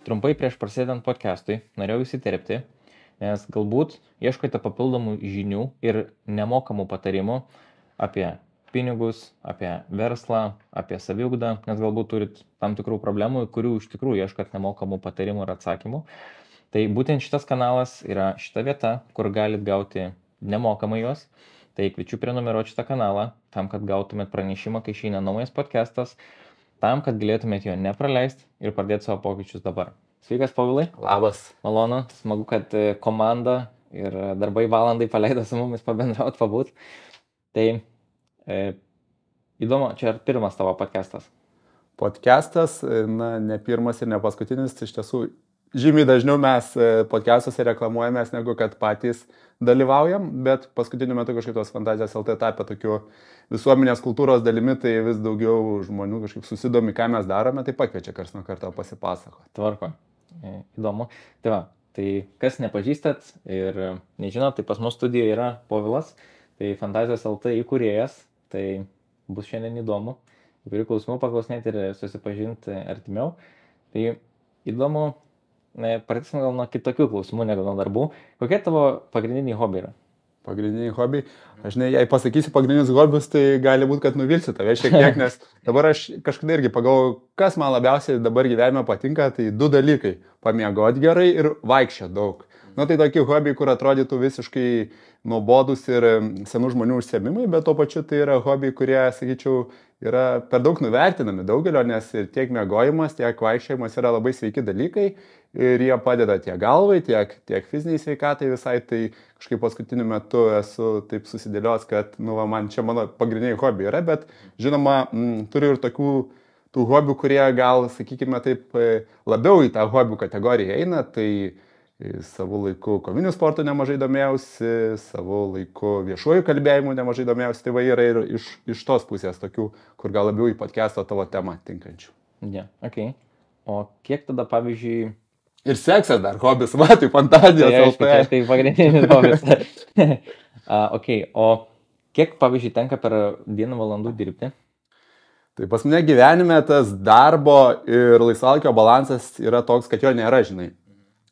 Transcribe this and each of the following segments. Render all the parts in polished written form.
Trumpai prieš prasidedant podcast'ui norėjau įsiterpti, nes galbūt ieškote papildomų žinių ir nemokamų patarimų apie pinigus, apie verslą, apie saviugdą, nes galbūt turit tam tikrų problemų, kurių iš tikrųjų ieškot nemokamų patarimų ir atsakymų. Tai būtent šitas kanalas yra šita vieta, kur galit gauti nemokamai juos. Tai kviečiu prenumeruoti šitą kanalą, tam, kad gautumėt pranešimą, kai išeina naujas podcastas, tam, kad galėtumėt jo nepraleisti ir pradėti savo pokyčius dabar. Sveikas, Povilai. Labas. Malonu, smagu, kad komanda ir darbai valandai paleido su mumis pabendrauti, pabūt. Tai įdomu, čia ar pirmas tavo podcastas? Podcastas, ne pirmas ir ne paskutinis, iš tiesų žymiai dažniau mes podcastuose reklamuojamės, negu kad patys dalyvaujam, bet paskutiniu metu kažkaip tos Fantazijos LT tapę tokiu visuomenės kultūros dalimi, tai vis daugiau žmonių kažkaip susidomi, ką mes darome, tai pakviečia karts nuo karto pasipasakoti. Tvarko, įdomu. Tai va, tai kas nepažįstat ir nežinot, tai pas mus studijoje yra Povilas, tai Fantazijos LT įkūrėjas, tai bus šiandien įdomu, įvairių klausimų paklausinėti ir susipažinti artimiau. Tai įdomu, pradėsime gal nuo kitokių klausimų negu nuo darbų. Kokie tavo pagrindiniai hobiai yra? Pagrindiniai hobiai. Aš jei pasakysiu pagrindinius hobius, tai gali būti, kad nuvilsiu tave šiek tiek, nes dabar aš kažkada irgi pagalvojau, kas man labiausiai dabar gyvenime patinka, tai du dalykai. Pamiegoti gerai ir vaikščioti daug. Tai tokie hobiai, kur atrodytų visiškai nuobodus ir senų žmonių užsiėmimai, bet tuo pačiu tai yra hobiai, kurie, sakyčiau, yra per daug nuvertinami daugelio, nes ir tiek miegojimas, tiek vaikščiojimas yra labai sveiki dalykai ir jie padeda tiek galvai, tiek fiziniai sveikatai visai. Tai kažkaip paskutiniu metu esu taip susidėlios, kad man čia mano pagrindiniai hobiai yra, bet žinoma, turiu ir tų hobių, kurie gal, sakykime taip, labiau į tą hobių kategoriją eina. Tai savo laiku kovinių sportų nemažai domėjausi, savo laiku viešuoju kalbėjimu nemažai domėjausi, tai va yra ir iš tos pusės tokių, kur gal labiau į podcast'o tavo temą tinkančių. Okay. O kiek tada, pavyzdžiui... Ir seksas dar hobis, va, tai Fantazijos LT. Tai pagrindinis hobis. Okay. O kiek, pavyzdžiui, tenka per dieną valandų dirbti? Tai pas mane gyvenime tas darbo ir laisvalaikio balansas yra toks, kad jo nėra, žinai.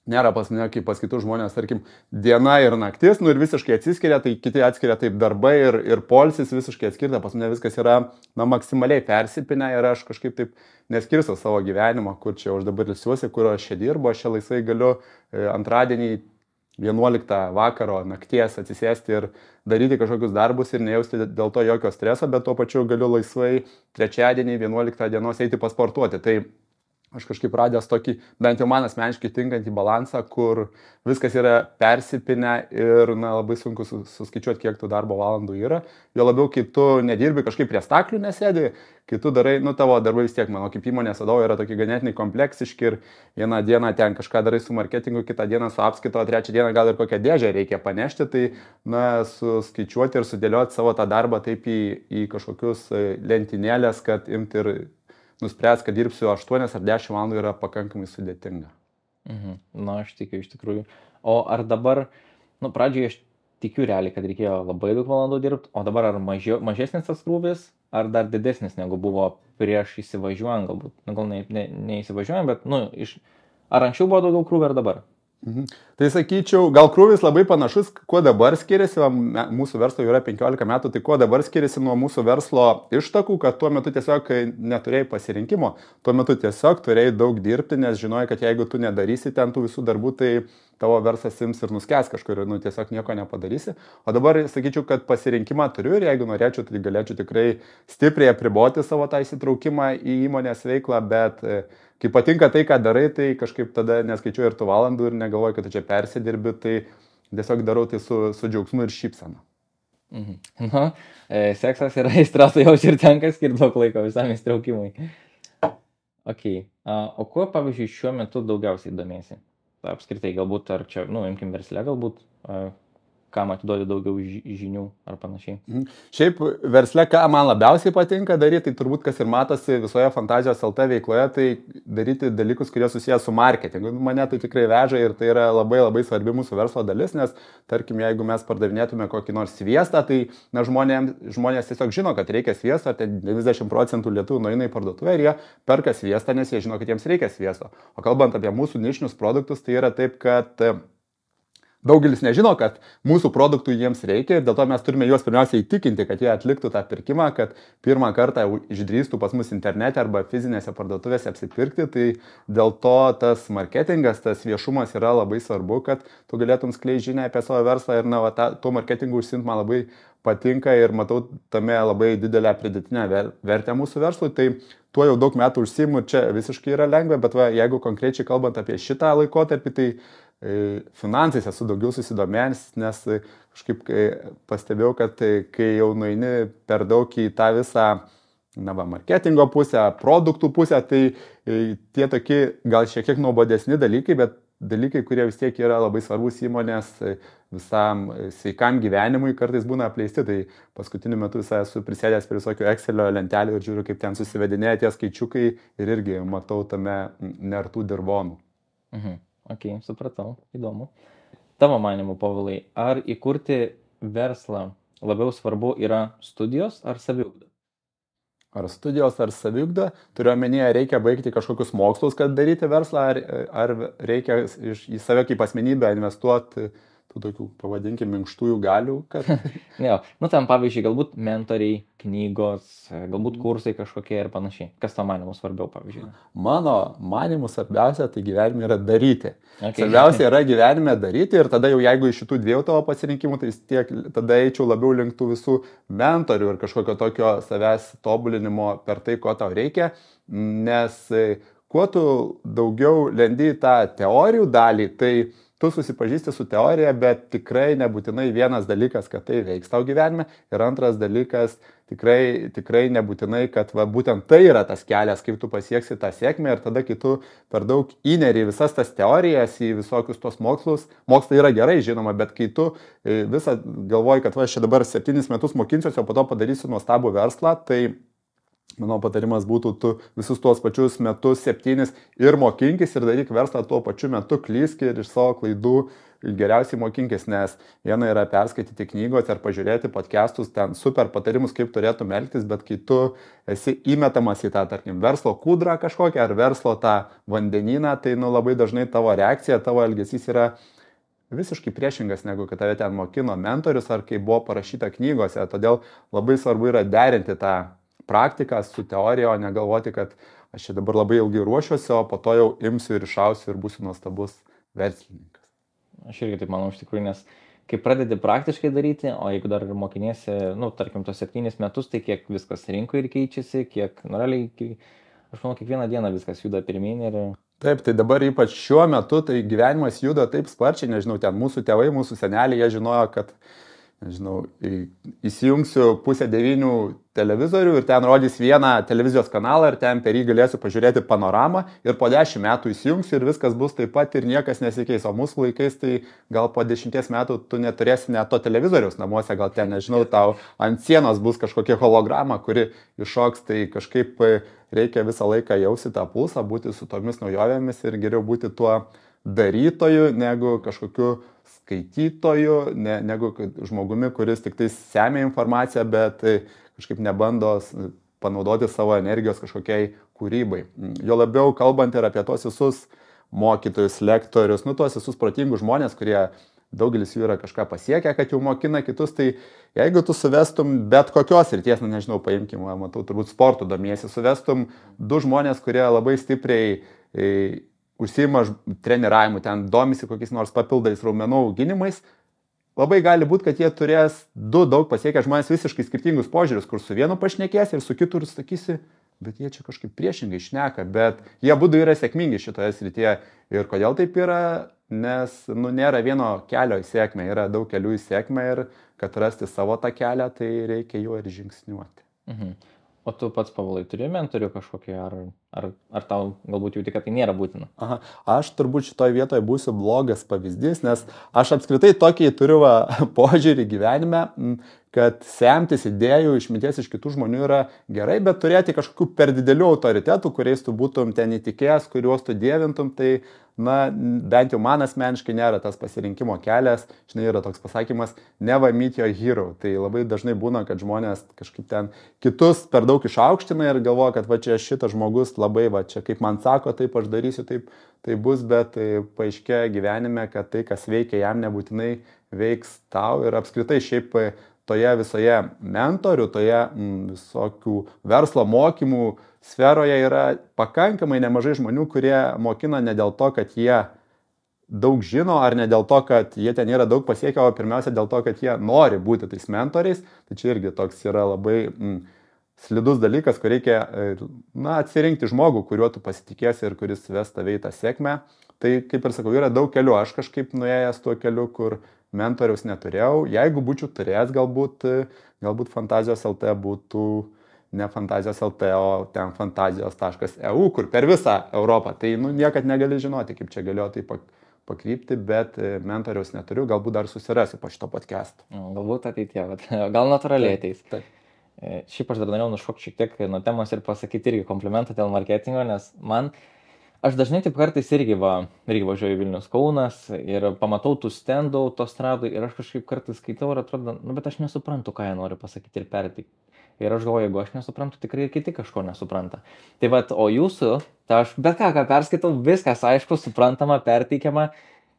Nėra pas mane, kaip pas kitus žmonės, tarkim, diena ir naktis, ir visiškai atsiskiria, tai kiti atskiria taip darbai ir poilsis visiškai atskirta, pas mane viskas yra, maksimaliai persipinę ir aš kažkaip taip neskirsiu savo gyvenimą, kur čia aš dabar ilsiuosi, kur aš čia dirbu, aš čia laisvai galiu antradienį 11 vakaro nakties atsisėsti ir daryti kažkokius darbus ir nejausti dėl to jokio streso, bet tuo pačiu galiu laisvai trečiadienį 11 dienos eiti pasportuoti. Tai aš kažkaip radęs tokį, bent jau man asmeniškai tinkantį balansą, kur viskas yra persipinę ir labai sunku suskaičiuoti, kiek tų darbo valandų yra. Jo labiau, kai tu nedirbi kažkaip prie staklių nesėdi, kai tu darai, tavo darbai vis tiek, mano kaip įmonės vadovai yra tokie ganėtinai kompleksiški ir vieną dieną ten kažką darai su marketingu, kitą dieną su apskaito, o trečią dieną gal ir kokią dėžę reikia panešti, tai suskaičiuoti ir sudėlioti savo tą darbą taip į kažkokius lentynėlės, kad imti ir nuspręs, kad dirbsiu 8 ar 10 valandų yra pakankamai sudėtinga. Aš tikiu iš tikrųjų. O ar dabar, pradžioje aš tikiu realiai, kad reikėjo labai daug valandų dirbti, o dabar ar mažesnis tas krūvis, ar dar didesnis negu buvo prieš įsivažiuojant galbūt? Gal neįsivažiuojant, bet ar anksčiau buvo daugiau krūvio ar dabar? Tai sakyčiau, gal krūvis labai panašus, kuo dabar skiriasi, mūsų verslo yra 15 metų, tai kuo dabar skiriasi nuo mūsų verslo ištakų, kad tuo metu tiesiog neturėjai pasirinkimo, tuo metu tiesiog turėjai daug dirbti, nes žinojai, kad jeigu tu nedarysi ten tų visų darbų, tai tavo verslas ims ir nuskęs kažkur ir tiesiog nieko nepadarysi. O dabar sakyčiau, kad pasirinkimą turiu ir jeigu norėčiau, tai galėčiau tikrai stipriai apriboti savo tą įsitraukimą į įmonės veiklą, bet kai patinka tai, ką darai, tai kažkaip tada neskaičiuoju ir tų valandų ir negalvoju, kad tu čia persidirbi, tai tiesiog darau tai su džiaugsmu ir šypsena. Seksas yra aistra, tai jau ir tenka skirti daug laiko visam įsitraukimui. Okay. O kuo, pavyzdžiui, šiuo metu daugiausiai domėsi? Apskritai, galbūt, ar čia, imkim versle, galbūt, kam atiduodi daugiau žinių ar panašiai. Šiaip versle, ką man labiausiai patinka daryti, tai turbūt kas ir matosi visoje Fantazijos LT veikloje, tai daryti dalykus, kurie susijęs su marketingu. Mane tai tikrai veža ir tai yra labai labai svarbi mūsų verslo dalis, nes tarkim, jeigu mes pardavinėtume kokį nors sviestą, tai žmonės tiesiog žino, kad reikia sviesto, tai 90% lietuvių nueina į parduotuvę ir jie perka sviestą, nes jie žino, kad jiems reikia sviesto. O kalbant apie mūsų nišinius produktus, tai yra taip, kad daugelis nežino, kad mūsų produktų jiems reikia ir dėl to mes turime juos pirmiausia įtikinti, kad jie atliktų tą pirkimą, kad pirmą kartą išdrįstų pas mus internete arba fizinėse parduotuvėse apsipirkti. Tai dėl to tas marketingas, tas viešumas yra labai svarbu, kad tu galėtum skleisti žinią apie savo verslą ir tuo marketingu užsiimti man labai patinka ir matau tame labai didelę pridėtinę vertę mūsų verslui. Tai tuo jau daug metų užsiimu ir čia visiškai yra lengva, bet jeigu konkrečiai kalbant apie šitą laikotarpį, tai finansais esu daugiau susidomėjęs, nes kažkaip pastebėjau, kad kai jau nueini per daug į tą visą marketingo pusę, produktų pusę, tai tie tokie gal šiek tiek nuobodesni dalykai, bet dalykai, kurie vis tiek yra labai svarbus įmonės visam sveikam gyvenimui, kartais būna apleisti. Tai paskutiniu metu visai esu prisėdęs prie visokių Excelio lentelių ir žiūriu, kaip ten susivedinėja tie skaičiukai ir irgi matau tame nertų dirvonų. Ok, supratau, įdomu. Tavo manimu, Povilai, ar įkurti verslą labiau svarbu yra studijos ar saviugda? Ar studijos, ar saviugda? Turiu omenyje, reikia baigti kažkokius mokslus, kad daryti verslą, ar reikia į save kaip asmenybę investuoti tų tokių, pavadinkime, minkštųjų galių, kad... Jo, ten pavyzdžiui, galbūt mentoriai, knygos, galbūt kursai kažkokie ir panašiai. Kas tavo manimu svarbiau, pavyzdžiui? Mano manimu svarbiausia, tai gyvenime yra daryti. Okay. Svarbiausia yra gyvenime daryti ir tada jau jeigu iš šitų dviejų tavo pasirinkimų, tai tiek tada eičiau labiau link tų visų mentorių ir kažkokio tokio savęs tobulinimo per tai, ko tau reikia, nes kuo tu daugiau lendi į tą teorijų dalį, tai tu susipažįsti su teorija, bet tikrai nebūtinai vienas dalykas, kad tai veiks tau gyvenime ir antras dalykas, tikrai nebūtinai, kad būtent tai yra tas kelias, kaip tu pasieksi tą sėkmę ir tada, kai tu per daug įneri visas tas teorijas, į visokius tos mokslus, mokslai yra gerai žinoma, bet kai tu visą galvoji, kad aš čia dabar 7 metus mokinsiuosi, o po to padarysiu nuostabų verslą, tai mano patarimas būtų, tu visus tuos pačius metus 7 ir mokinkis ir daryk verslą tuo pačiu metu, klysk ir iš savo klaidų geriausiai mokinkis, nes viena yra perskaityti knygos ar pažiūrėti podcastus, ten super patarimus, kaip turėtum elgtis, bet kai tu esi įmetamas į tą, tarkim, verslo kūdrą kažkokią ar verslo tą vandenyną, tai labai dažnai tavo reakcija, tavo elgesys yra visiškai priešingas, negu kad tave ten mokino mentorius ar kaip buvo parašyta knygose. Todėl labai svarbu yra derinti tą praktiką su teorija, o negalvoti, kad aš čia dabar labai ilgai ruošiuosi, o po to jau imsiu ir išausiu ir būsiu nuostabus verslininkas. Aš irgi taip manau iš tikrųjų, nes kai pradedi praktiškai daryti, o jeigu dar ir mokiniesi, tarkim, tos 7 metus, tai kiek viskas rinkoje ir keičiasi, kiek, realiai, aš manau, kiekvieną dieną viskas juda pirmyn ir... Taip, tai dabar ypač šiuo metu, tai gyvenimas juda taip sparčiai, nežinau, ten mūsų tėvai, mūsų seneliai, jie žinojo, kad įsijungsiu 8:30 televizorių ir ten rodys vieną televizijos kanalą ir ten per jį galėsiu pažiūrėti panoramą ir po 10 metų įsijungsiu ir viskas bus taip pat ir niekas nesikeis. O mūsų laikais tai gal po 10 metų tu neturėsi net to televizoriaus namuose, gal ten, nežinau, tau ant sienos bus kažkokia holograma, kuri iššoks, tai kažkaip reikia visą laiką jausti tą pulsą, būti su tomis naujovėmis ir geriau būti tuo darytoju negu kažkokiu skaitytoju, negu žmogumi, kuris tik tai semia informaciją, bet kažkaip nebando panaudoti savo energijos kažkokiai kūrybai. Jo labiau kalbant ir apie tos visus mokytojus, lektorius, tuos visus protingus žmonės, kurie daugelis jų yra kažką pasiekę, kad jau mokina kitus, tai jeigu tu suvestum bet kokios ryties, nežinau, paimkim, matau, turbūt sportų domiesi, suvestum 2 žmonės, kurie labai stipriai užsiima treniravimu, ten domisi kokiais nors papildais raumenų auginimais, labai gali būti, kad jie turės 2 daug pasiekę žmonės visiškai skirtingus požiūrius, kur su vienu pašnekės ir su kitu ir sakysi, bet jie čia kažkaip priešingai šneka, bet jie abudu yra sėkmingi šitoje srityje. Ir kodėl taip yra? Nes nėra vieno kelio į sėkmę, yra daug kelių į sėkmę ir kad rasti savo tą kelią, tai reikia juo ir žingsniuoti. O tu pats, Paulai, turi mentorių kažkokį, ar tau galbūt jauti, kad tai nėra būtina? Aha. Aš turbūt šitoje vietoje būsiu blogas pavyzdys, nes aš apskritai tokį turiu požiūrį gyvenime, kad semtis idėjų, išminties iš kitų žmonių yra gerai, bet turėti kažkokių per didelių autoritetų, kuriais tu būtum ten įtikėjęs, kuriuos tu dievintum, tai, na, bent jau man asmeniškai nėra tas pasirinkimo kelias. Žinai, yra toks pasakymas, never meet your hero. Tai labai dažnai būna, kad žmonės kažkaip ten kitus per daug išaukština ir galvoja, kad va čia šitas žmogus labai, va čia kaip man sako, taip aš darysiu, taip tai bus, bet paaiškėja gyvenime, kad tai, kas veikia jam, nebūtinai veiks tau. Ir apskritai šiaip toje visoje mentorių, toje visokių verslo mokymų sferoje yra pakankamai nemažai žmonių, kurie mokina ne dėl to, kad jie daug žino, ar ne dėl to, kad jie ten yra daug pasiekę, o pirmiausia dėl to, kad jie nori būti tais mentoriais. Tai čia irgi toks yra labai slidus dalykas, kur reikia atsirinkti žmogų, kuriuo tu pasitikėsi ir kuris ves tave į tą sėkmę. Tai, kaip ir sakau, yra daug kelių. Aš kažkaip nuėjęs tuo keliu, kur mentoriaus neturėjau. Jeigu būčiau turėjęs, galbūt Fantazijos LT būtų ne Fantazijos LT, o ten fantazijos.eu, kur per visą Europą. Tai niekad negali žinoti, kaip čia galėjo tai pakrypti, bet mentoriaus neturiu, galbūt dar susirasiu po šito podcast'o. Galbūt ateitie, gal natūraliai ateis. Taip. Šiaip aš dar norėjau nušokti šiek tiek nuo temos ir pasakyti irgi komplimentą dėl marketingo, nes aš dažnai taip kartais irgi važiuoju Vilnius Kaunas ir pamatau tų stendų autostradų ir aš kažkaip kartais skaitau ir atrodo, bet aš nesuprantu, ką jie nori pasakyti ir perteikti. Ir aš galvoju, jeigu aš nesuprantu, tikrai ir kiti kažko nesupranta. Tai o jūsų, tai aš bet ką perskaitau, viskas aišku, suprantama, perteikiama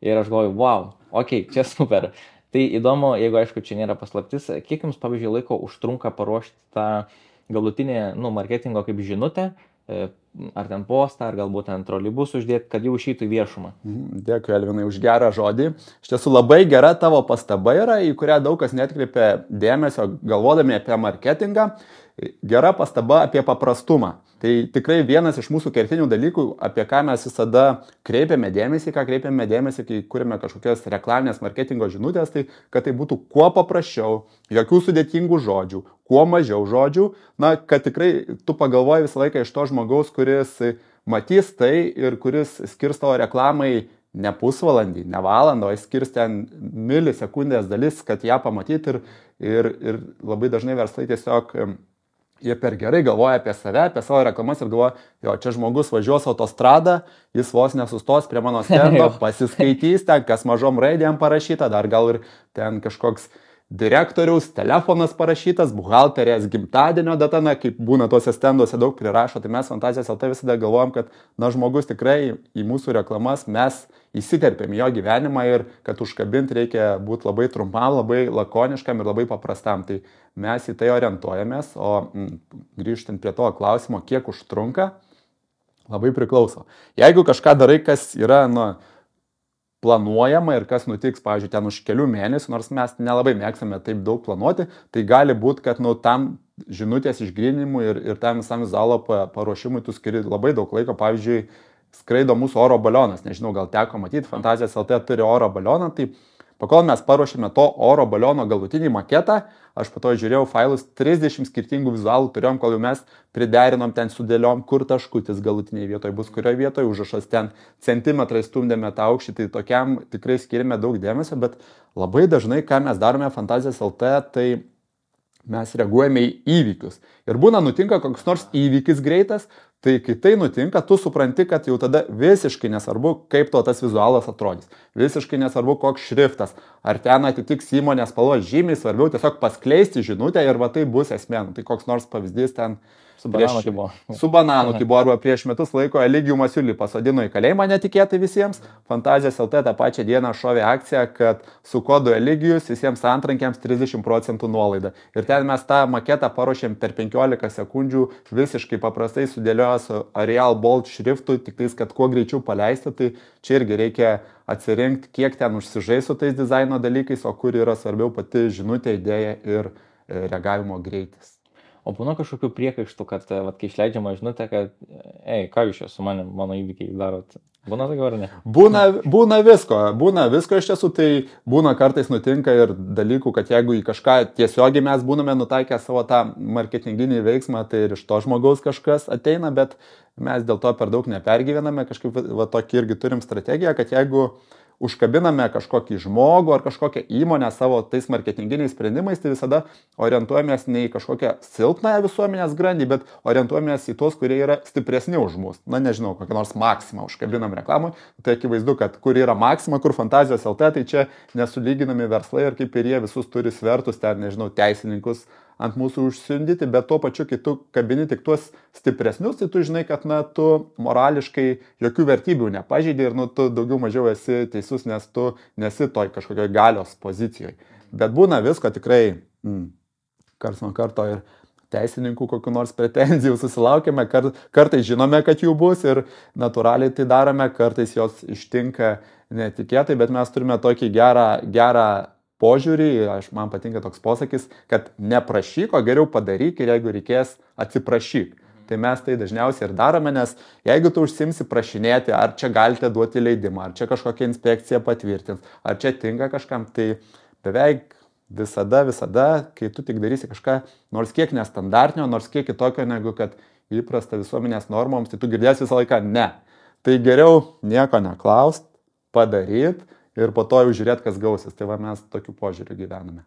ir aš galvoju, wow, okei, čia super. Tai įdomu, jeigu aišku, čia nėra paslaptis, kiek jums, pavyzdžiui, laiko užtrunka paruošti tą galutinį, marketingo kaip žinutę, ar ten postą, ar galbūt ten trolejbusų uždėti, kad jau išeitų į viešumą. Dėkui, Elvinai, už gerą žodį. Iš tiesų labai gera tavo pastaba yra, į kurią daug kas netkreipia dėmesio, galvodami apie marketingą. Gera pastaba apie paprastumą. Tai tikrai vienas iš mūsų kertinių dalykų, apie ką mes visada kreipiame dėmesį, kai kūrėme kažkokias reklaminės marketingo žinutės, tai kad tai būtų kuo paprasčiau, jokių sudėtingų žodžių, kuo mažiau žodžių, kad tikrai tu pagalvoji visą laiką iš to žmogaus, kuris matys tai ir kuris skirs tavo reklamai ne pusvalandį, ne valandą, o skirs ten milisekundės dalis, kad ją pamatyti ir labai dažnai verslai tiesiog jie per gerai galvoja apie save, apie savo reklamas ir galvoja, jo, čia žmogus važiuos autostradą, jis vos nesustos prie mano stendo, pasiskaitys ten, kas mažom raidėm parašyta, dar gal ir ten kažkoks direktoriaus telefonas parašytas, buhalterės gimtadienio data, kaip būna tuose stenduose daug prirašo, tai mes Fantazijos LT visada galvojam, kad žmogus tikrai į mūsų reklamas mes įsiterpėm jo gyvenimą ir kad užkabinti reikia būti labai trumpam, labai lakoniškam ir labai paprastam. Tai mes į tai orientuojamės, o grįžtant prie to klausimo, kiek užtrunka, labai priklauso. Jeigu kažką darai, kas yra, planuojama ir kas nutiks, pavyzdžiui, ten už kelių mėnesių, nors mes nelabai mėgstame taip daug planuoti, tai gali būti, kad tam žinutės išgryninimui ir tam visam vizualo paruošimui tu skiri labai daug laiko. Pavyzdžiui, skraido mūsų oro balionas, nežinau, gal teko matyti, Fantazijos LT turi oro balioną, tai pakol mes paruošėme to oro baliono galutinį maketą, aš po to žiūrėjau failus, 30 skirtingų vizualų turėjom, kol jau mes priderinom ten sudėliom, kur taškutis galutiniai vietoje bus, kurioje vietoje užrašas ten centimetrai stumdėme tą aukštį, tai tokiam tikrai skirime daug dėmesio, bet labai dažnai, ką mes darome Fantazijos LT, tai mes reaguojame į įvykius. Ir būna nutinka koks nors įvykis greitas, tai kai tai nutinka, tu supranti, kad jau tada visiškai nesvarbu, kaip to tas vizualas atrodys. Visiškai nesvarbu, koks šriftas. Ar ten atitiks įmonės spalvos, žymiai svarbiau tiesiog paskleisti žinutę ir va tai bus esmė. Tai koks nors pavyzdys ten Su bananu kibo. Su bananu kibo, arba prieš metus laiko Eligijų Masiulį pasodino į kalėjimą netikėtai visiems. Fantazijos LT tą pačią dieną šovė akciją, kad su kodu Eligijus visiems antrankiams 30% nuolaida. Ir ten mes tą maketą paruošėm per 15 sekundžių, visiškai paprastai sudėliojo su Arial Bold šriftu, tik tais, kad kuo greičiau paleisti. Tai čia irgi reikia atsirinkti, kiek ten užsižais su tais dizaino dalykais, o kur yra svarbiau pati žinutė, idėja ir reagavimo greitis. O būna kažkokių priekaištų, kad kai išleidžiama žinutė, kad ką jūs čia su manim, mano įvykiai darot? Būna tokio ar ne? Būna visko iš tiesų, tai būna kartais nutinka ir dalykų, kad jeigu į kažką tiesiogiai mes būname nutaikę savo tą marketinginį veiksmą, tai ir iš to žmogaus kažkas ateina, bet mes dėl to per daug nepergyvename, kažkaip va tokį irgi turim strategiją, kad jeigu užkabiname kažkokį žmogų ar kažkokią įmonę savo tais marketinginiais sprendimais, tai visada orientuojamės ne į kažkokią silpnąją visuomenės grandį, bet orientuojamės į tuos, kurie yra stipresni už mus. Na, nežinau, kokią nors Maximą užkabinam reklamui, tai akivaizdu, kad kur yra Maxima, kur Fantazijos LT, tai čia nesulyginami verslai ir kaip ir jie visus turi svertus, ten, nežinau, teisininkus ant mūsų užsiundyti, bet tuo pačiu, kai tu kabini tik tuos stipresnius, tai tu žinai, kad, na, tu morališkai jokių vertybių nepažeidži ir, nu, tu daugiau mažiau esi teisus, nes tu nesi toj kažkokioj galios pozicijoje. Bet būna visko tikrai, karts nuo karto ir teisininkų kokių nors pretenzijų susilaukėme, kartais žinome, kad jų bus ir natūraliai tai darome, kartais jos ištinka netikėtai, bet mes turime tokį gerą požiūrį, man patinka toks posakis, kad neprašyk, o geriau padaryk ir jeigu reikės, atsiprašyk. Tai mes tai dažniausiai ir darome, nes jeigu tu užsimsi prašinėti, ar čia galite duoti leidimą, ar čia kažkokią inspekciją patvirtins, ar čia tinka kažkam, tai beveik visada, kai tu tik darysi kažką nors kiek nestandartinio, nors kiek kitokio negu kad įprasta visuomenės normoms, tai tu girdėsi visą laiką ne. Tai geriau nieko neklaust, padaryt, ir po to jau žiūrėt, kas gausis. Tai va mes tokiu požiūriu gyvename.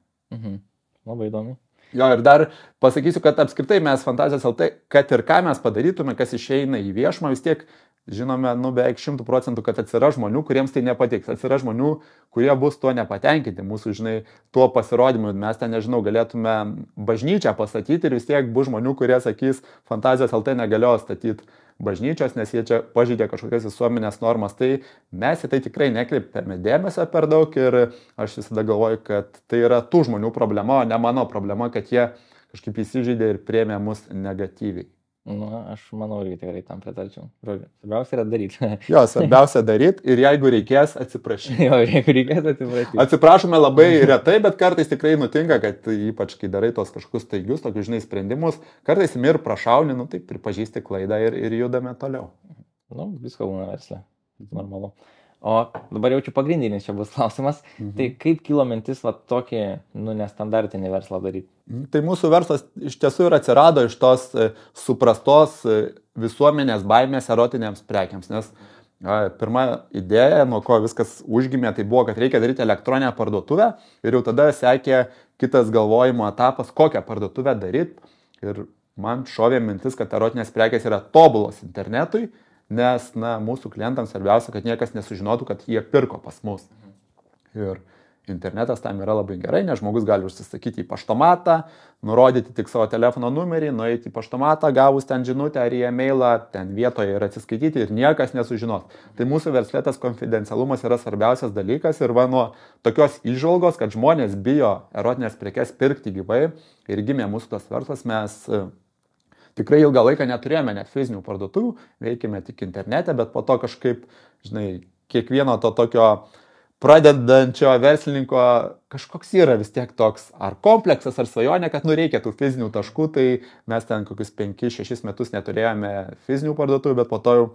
Labai įdomu. Jo, ir dar pasakysiu, kad apskritai mes Fantazijos LT, kad ir ką mes padarytume, kas išeina į viešumą, vis tiek žinome, beveik 100%, kad atsiras žmonių, kuriems tai nepatiks. Atsiras žmonių, kurie bus tuo nepatenkinti. Mūsų, žinai, tuo pasirodymu. Mes ten, nežinau, galėtume bažnyčią pastatyti ir vis tiek bus žmonių, kurie sakys, Fantazijos LT negalėjo statyti bažnyčios, nes jie čia pažeidė kažkokias visuomenės normas. Tai mes į tai tikrai nekreipiame dėmesio per daug ir aš visada galvoju, kad tai yra tų žmonių problema, o ne mano problema, kad jie kažkaip įsižeidė ir priėmė mus negatyviai. Na, aš manau, irgi tikrai tam pritarčiau. Svarbiausia yra daryti. Jo, svarbiausia daryti ir jeigu reikės, atsiprašyti. Jo, jeigu reikės, atsiprašyti. Atsiprašome labai retai, bet kartais tikrai nutinka, kad ypač kai darai tos kažkokius staigius, tokius, žinai, sprendimus, kartais ir prašauni, tai pripažįsti klaidą ir judame toliau. Nu, visko būna versle. Normalu. O dabar jau čia pagrindinis čia bus klausimas. Tai kaip kilo mintis tokį, nestandartinį verslą daryti? Tai mūsų verslas iš tiesų ir atsirado iš tos suprastos visuomenės baimės erotinėms prekiams, nes pirma idėja, nuo ko viskas užgimė, tai buvo, kad reikia daryti elektroninę parduotuvę ir jau tada sekė kitas galvojimo etapas, kokią parduotuvę daryti. Ir man šovė mintis, kad erotinės prekės yra tobulos internetui, nes, mūsų klientams svarbiausia, kad niekas nesužinotų, kad jie pirko pas mus. Ir internetas tam yra labai gerai, nes žmogus gali užsisakyti į paštomatą, nurodyti tik savo telefono numerį, nueiti į paštomatą, gavus ten žinutę ar į e-mailą, ten vietoje ir atsiskaityti ir niekas nesužinos. Tai mūsų versle tas konfidencialumas yra svarbiausias dalykas ir nuo tokios įžvalgos, kad žmonės bijo erotinės prekes pirkti gyvai ir gimė mūsų tas verslas, mes tikrai ilgą laiką neturėjome net fizinių parduotuvių, veikėme tik internete, bet po to kažkaip, žinai, kiekvieno to tokio pradedančio verslininko kažkoks yra vis tiek toks ar kompleksas, ar svajonė, kad reikia tų fizinių taškų, tai mes ten kokius 5-6 metus neturėjome fizinių parduotuvių, bet po to jau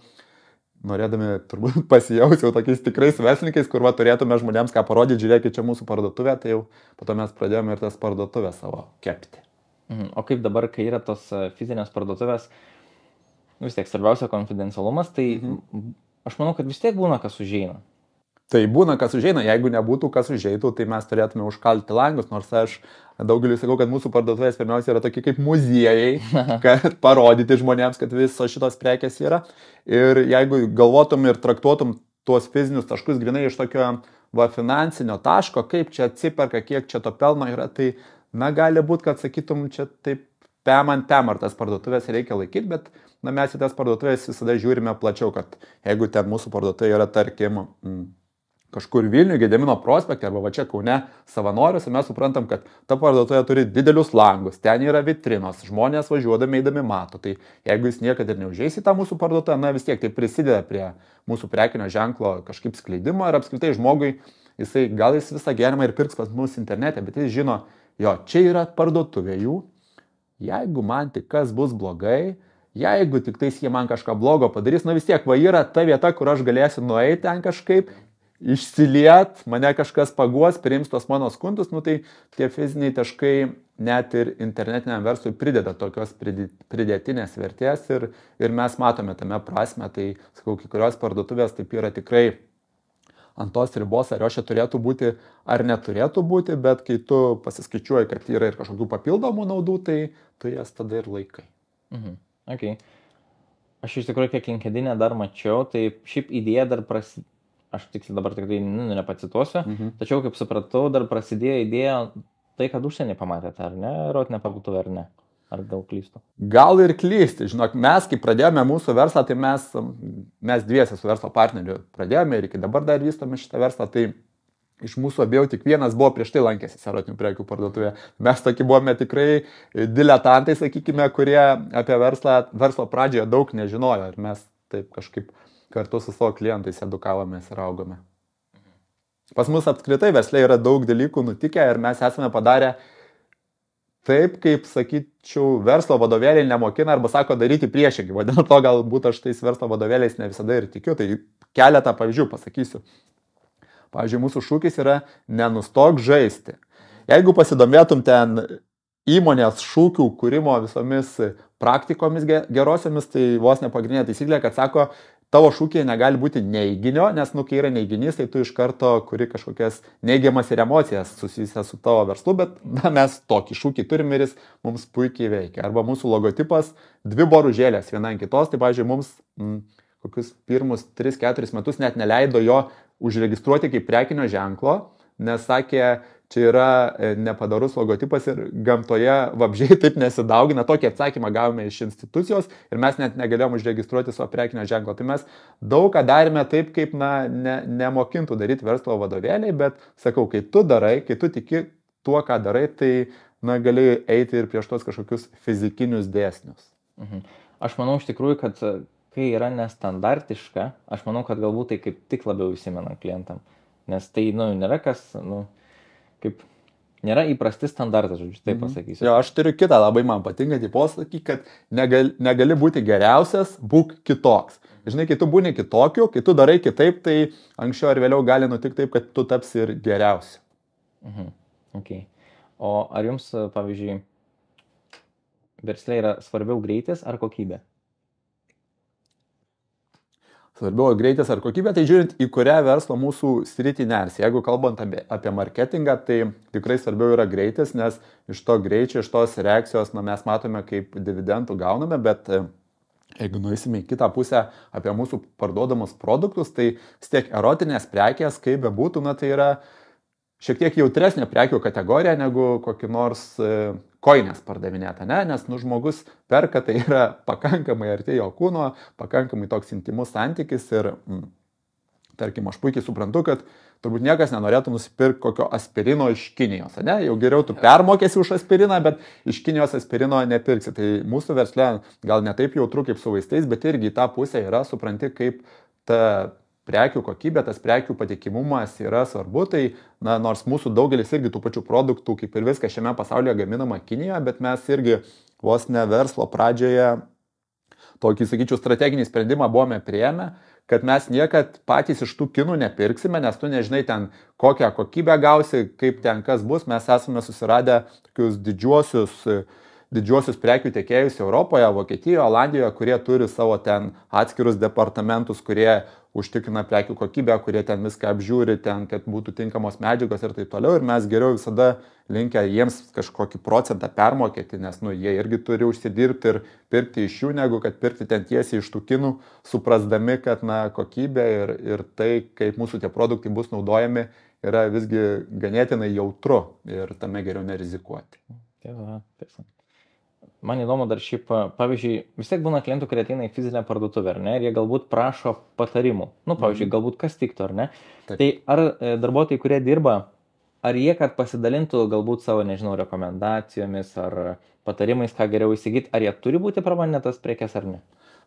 norėdami turbūt pasijausti jau tokiais tikrais verslininkais, kur turėtume žmonėms ką parodyti, žiūrėkit, čia mūsų parduotuvė, tai jau po to mes pradėjome ir tas parduotuvę savo kepti. O kaip dabar, kai yra tos fizinės parduotuvės, vis tiek svarbiausia konfidencialumas, tai aš manau, kad vis tiek būna, kas užeina. Tai būna, kas užeina, jeigu nebūtų, kas užeitų, tai mes turėtume užkalti langus, nors aš daugeliu sakau, kad mūsų parduotuvės pirmiausia yra tokie kaip muziejai, kad parodyti žmonėms, kad visos šitos prekės yra. Ir jeigu galvotum ir traktuotum tuos fizinius taškus grinai iš tokio finansinio taško, kaip čia atsiperka, kiek čia to pelno yra, tai gali būti, kad sakytum, čia taip pem ar tas parduotuvės reikia laikyti, bet mes į tas parduotuvės visada žiūrime plačiau, kad jeigu ten mūsų parduotuvė yra, tarkim, kažkur Vilniuje, Gedimino prospekte arba va čia Kaune Savanoriuose, mes suprantam, kad ta parduotuvė turi didelius langus, ten yra vitrinos, žmonės važiuodami eidami mato. Tai jeigu jis niekada ir neužeis į tą mūsų parduotuvę, vis tiek tai prisideda prie mūsų prekinio ženklo kažkaip skleidimo ir apskritai žmogui, gal jis visą gyvenimą ir pirks pas mus internete, bet jis žino, jo, čia yra parduotuvė jų, jeigu man tik kas bus blogai, jeigu tik tais jie man kažką blogo padarys, vis tiek va yra ta vieta, kur aš galėsiu nueiti ten kažkaip, išsiliet, mane kažkas paguos, priims tos mano skundus, tai tie fiziniai taškai net ir internetiniam verslui prideda tokios pridėtinės vertės ir mes matome tame prasme, tai sakau, kai kurios parduotuvės taip yra tikrai ant tos ribos, ar jos čia turėtų būti ar neturėtų būti, bet kai tu pasiskaičiuoji, kad yra ir kažkokių papildomų naudų, tai tu jas tada ir laikai. Okay. Aš iš tikrųjų kiek LinkedIn'e dar mačiau, tai šiaip idėja dar aš tiksliai dabar tikrai nepacituosiu, tačiau kaip supratau, dar prasidėjo idėja tai, kad užsienį pamatėte, ar ne, erotinę parduotuvę, ar ne? Ar gal klystu? Gal ir klysti, žinok, mes, kai pradėjome mūsų verslą, tai mes dviese su verslo partneriu pradėjome ir iki dabar dar vystome šitą verslą, tai iš mūsų abiejų tik vienas buvo prieš tai lankęsis erotinių prekių parduotuvėje. Mes tokie buvome tikrai diletantai, sakykime, kurie apie verslo pradžioje daug nežinojo ir mes taip kažkaip kartu su savo klientais edukavomės ir augome. Pas mus apskritai versle yra daug dalykų nutikę ir mes esame padarę taip, kaip, sakyčiau, verslo vadovėliai nemokina arba sako daryti priešingai. O dėl to galbūt aš tais verslo vadovėliais ne visada ir tikiu. Tai keletą pavyzdžių pasakysiu. Pavyzdžiui, mūsų šūkis yra nenustok žaisti. Jeigu pasidomėtum ten įmonės šūkių kūrimo visomis praktikomis gerosiomis, tai vos ne pagrindinė taisyklė, kad sako, tavo šūkiai negali būti neiginio, nes, kai yra neiginys, tai tu iš karto kuri kažkokias neigiamas ir emocijas susijusias su tavo verslu, bet mes tokį šūkį turim ir jis mums puikiai veikia. Arba mūsų logotipas 2 boružėlės viena ant kitos, tai, pavyzdžiui, mums kokius pirmus 3-4 metus net neleido jo užregistruoti kaip prekinio ženklo, nes sakė, čia yra nepadarus logotipas ir gamtoje vabzdžiai taip nesidaugina. Tokį atsakymą gavome iš institucijos ir mes net negalėjom užregistruoti savo prekinio ženklo. Tai mes daug ką darėme taip, kaip nemokintų daryti verslo vadovėliai, bet sakau, kai tu darai, kai tu tiki tuo, ką darai, tai gali eiti ir prieš tos kažkokius fizikinius dėsnius. Aš manau iš tikrųjų, kad kai yra nestandartiška, aš manau, kad galbūt tai kaip tik labiau įsimena klientam. Nes tai nėra kas, kaip nėra įprasti standartai, žodžiu, taip pasakysiu. Jo, aš turiu kitą labai man patinkantį posakį, kad negali būti geriausias, būk kitoks. Žinai, kai tu būni kitokiu, kai tu darai kitaip, tai anksčiau ar vėliau gali nutikti taip, kad tu tapsi ir geriausiu. Okay. O ar jums, pavyzdžiui, versle yra svarbiau greitis ar kokybė? Svarbiau greitis ar kokybė, tai žiūrint į kurią verslo mūsų sritį ners. Jeigu kalbant apie marketingą, tai tikrai svarbiau yra greitis, nes iš to greičio, iš tos reakcijos mes matome, kaip dividendų gauname, bet jeigu nueisime į kitą pusę apie mūsų parduodamus produktus, tai vis tiek erotinės prekės, kaip bebūtų, tai yra šiek tiek jautresnė prekių kategorija negu kokį nors koinės pardavinėta, nes žmogus perka, tai yra pakankamai arti jo kūno, pakankamai toks intimus santykis ir, tarkim, aš puikiai suprantu, kad turbūt niekas nenorėtų nusipirkti kokio aspirino iš Kinijos, Jau geriau tu permokėsi už aspiriną, bet iš Kinijos aspirino nepirksi. Tai mūsų versle gal ne taip jautru kaip su vaistais, bet irgi į tą pusę yra, supranti, kaip ta prekių kokybė, tas prekių patikimumas yra svarbu, tai nors mūsų daugelis irgi tų pačių produktų, kaip ir viskas šiame pasaulyje gaminama Kinijoje, bet mes irgi vos ne verslo pradžioje tokį, sakyčiau, strateginį sprendimą buvome priėmę, kad mes niekad patys iš tų kinų nepirksime, nes tu nežinai ten kokią kokybę gausi, kaip ten kas bus, mes esame susiradę tokius didžiuosius prekių tiekėjus Europoje, Vokietijoje, Olandijoje, kurie turi savo ten atskirus departamentus, kurie užtikrina prekių kokybę, kurie ten viską apžiūri, ten, kad būtų tinkamos medžiagos ir taip toliau. Ir mes geriau visada linkę jiems kažkokį procentą permokėti, nes jie irgi turi užsidirbti ir pirkti iš jų, negu kad pirkti ten tiesiai iš tų kinų, suprasdami, kad kokybė ir tai, kaip mūsų tie produktai bus naudojami, yra visgi ganėtinai jautru ir tame geriau nerizikuoti. Tiesa. Man įdomu dar šiaip, pavyzdžiui, vis tiek būna klientų, kurie ateina į fizinę parduotuvę, ar ne, ir jie galbūt prašo patarimų. Pavyzdžiui, galbūt kas tiktų, ar ne. Taip. Tai ar darbuotojai, kurie dirba, ar jie, kad pasidalintų galbūt savo, rekomendacijomis ar patarimais, ką geriau įsigyti, ar jie turi būti prabandę tas prekes ar ne?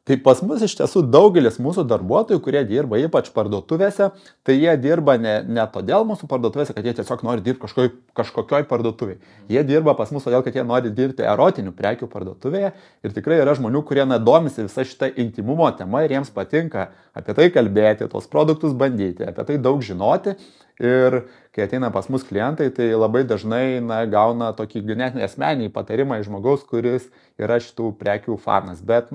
Tai pas mus iš tiesų daugelis mūsų darbuotojų, kurie dirba ypač parduotuvėse, tai jie dirba ne todėl mūsų parduotuvėse, kad jie tiesiog nori dirbti kažkokioj parduotuvėje. Jie dirba pas mus todėl, kad jie nori dirbti erotinių prekių parduotuvėje ir tikrai yra žmonių, kurie domisi visą šitą intimumo temą ir jiems patinka apie tai kalbėti, tos produktus bandyti, apie tai daug žinoti. Ir kai ateina pas mus klientai, tai labai dažnai gauna tokį ganėtinai asmeninį patarimą iš žmogaus, kuris yra šitų prekių fanas. Bet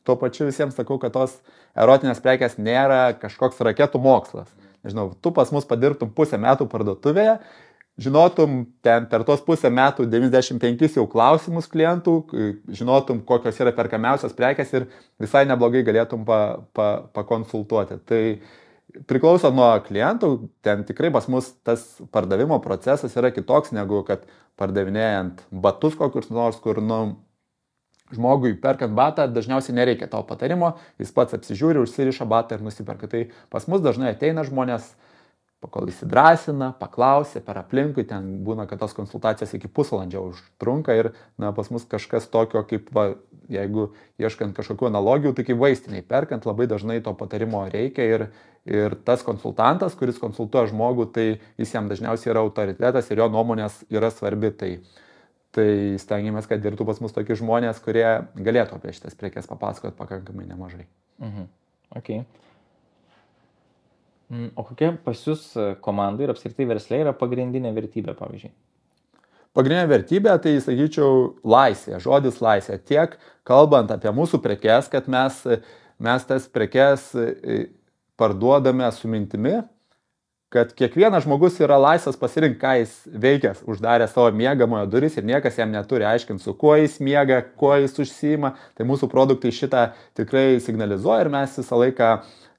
tuo pačiu visiems sakau, kad tos erotinės prekės nėra kažkoks raketų mokslas. Nežinau, tu pas mus padirbtum pusę metų parduotuvėje, žinotum ten per tos pusę metų 95 jau klausimus klientų, žinotum, kokios yra perkamiausios prekės ir visai neblogai galėtum pakonsultuoti. Tai priklauso nuo klientų, ten tikrai pas mus tas pardavimo procesas yra kitoks negu kad pardavinėjant batus kokius nors, kur žmogui perkant batą dažniausiai nereikia to patarimo, jis pats apsižiūri, užsiriša batą ir nusiperka. Tai pas mus dažnai ateina žmonės, kol įsidrasina, paklausia per aplinkui, ten būna, kad tos konsultacijos iki pusvalandžio užtrunka ir pas mus kažkas tokio, kaip jeigu ieškant kažkokių analogijų, tai kaip vaistiniai perkant labai dažnai to patarimo reikia ir tas konsultantas, kuris konsultuoja žmogų, tai jis jam dažniausiai yra autoritetas ir jo nuomonės yra svarbi. Tai stengiamės, kad dirbtų pas mus tokie žmonės, kurie galėtų apie šitas prekes papasakoti pakankamai nemažai. Okay. O kokia pas jūs komandai ir apskritai versle yra pagrindinė vertybė, pavyzdžiui? Pagrindinė vertybė, tai sakyčiau, laisvė, žodis laisvė. Tiek kalbant apie mūsų prekes, kad mes tas prekes parduodame su mintimi, kad kiekvienas žmogus yra laisvas pasirinkti, ką jis veikia, uždarė savo miegamojo duris ir niekas jam neturi aiškinti, su kuo jis miega, kuo jis užsiima. Tai mūsų produktai šitą tikrai signalizuoja ir mes visą laiką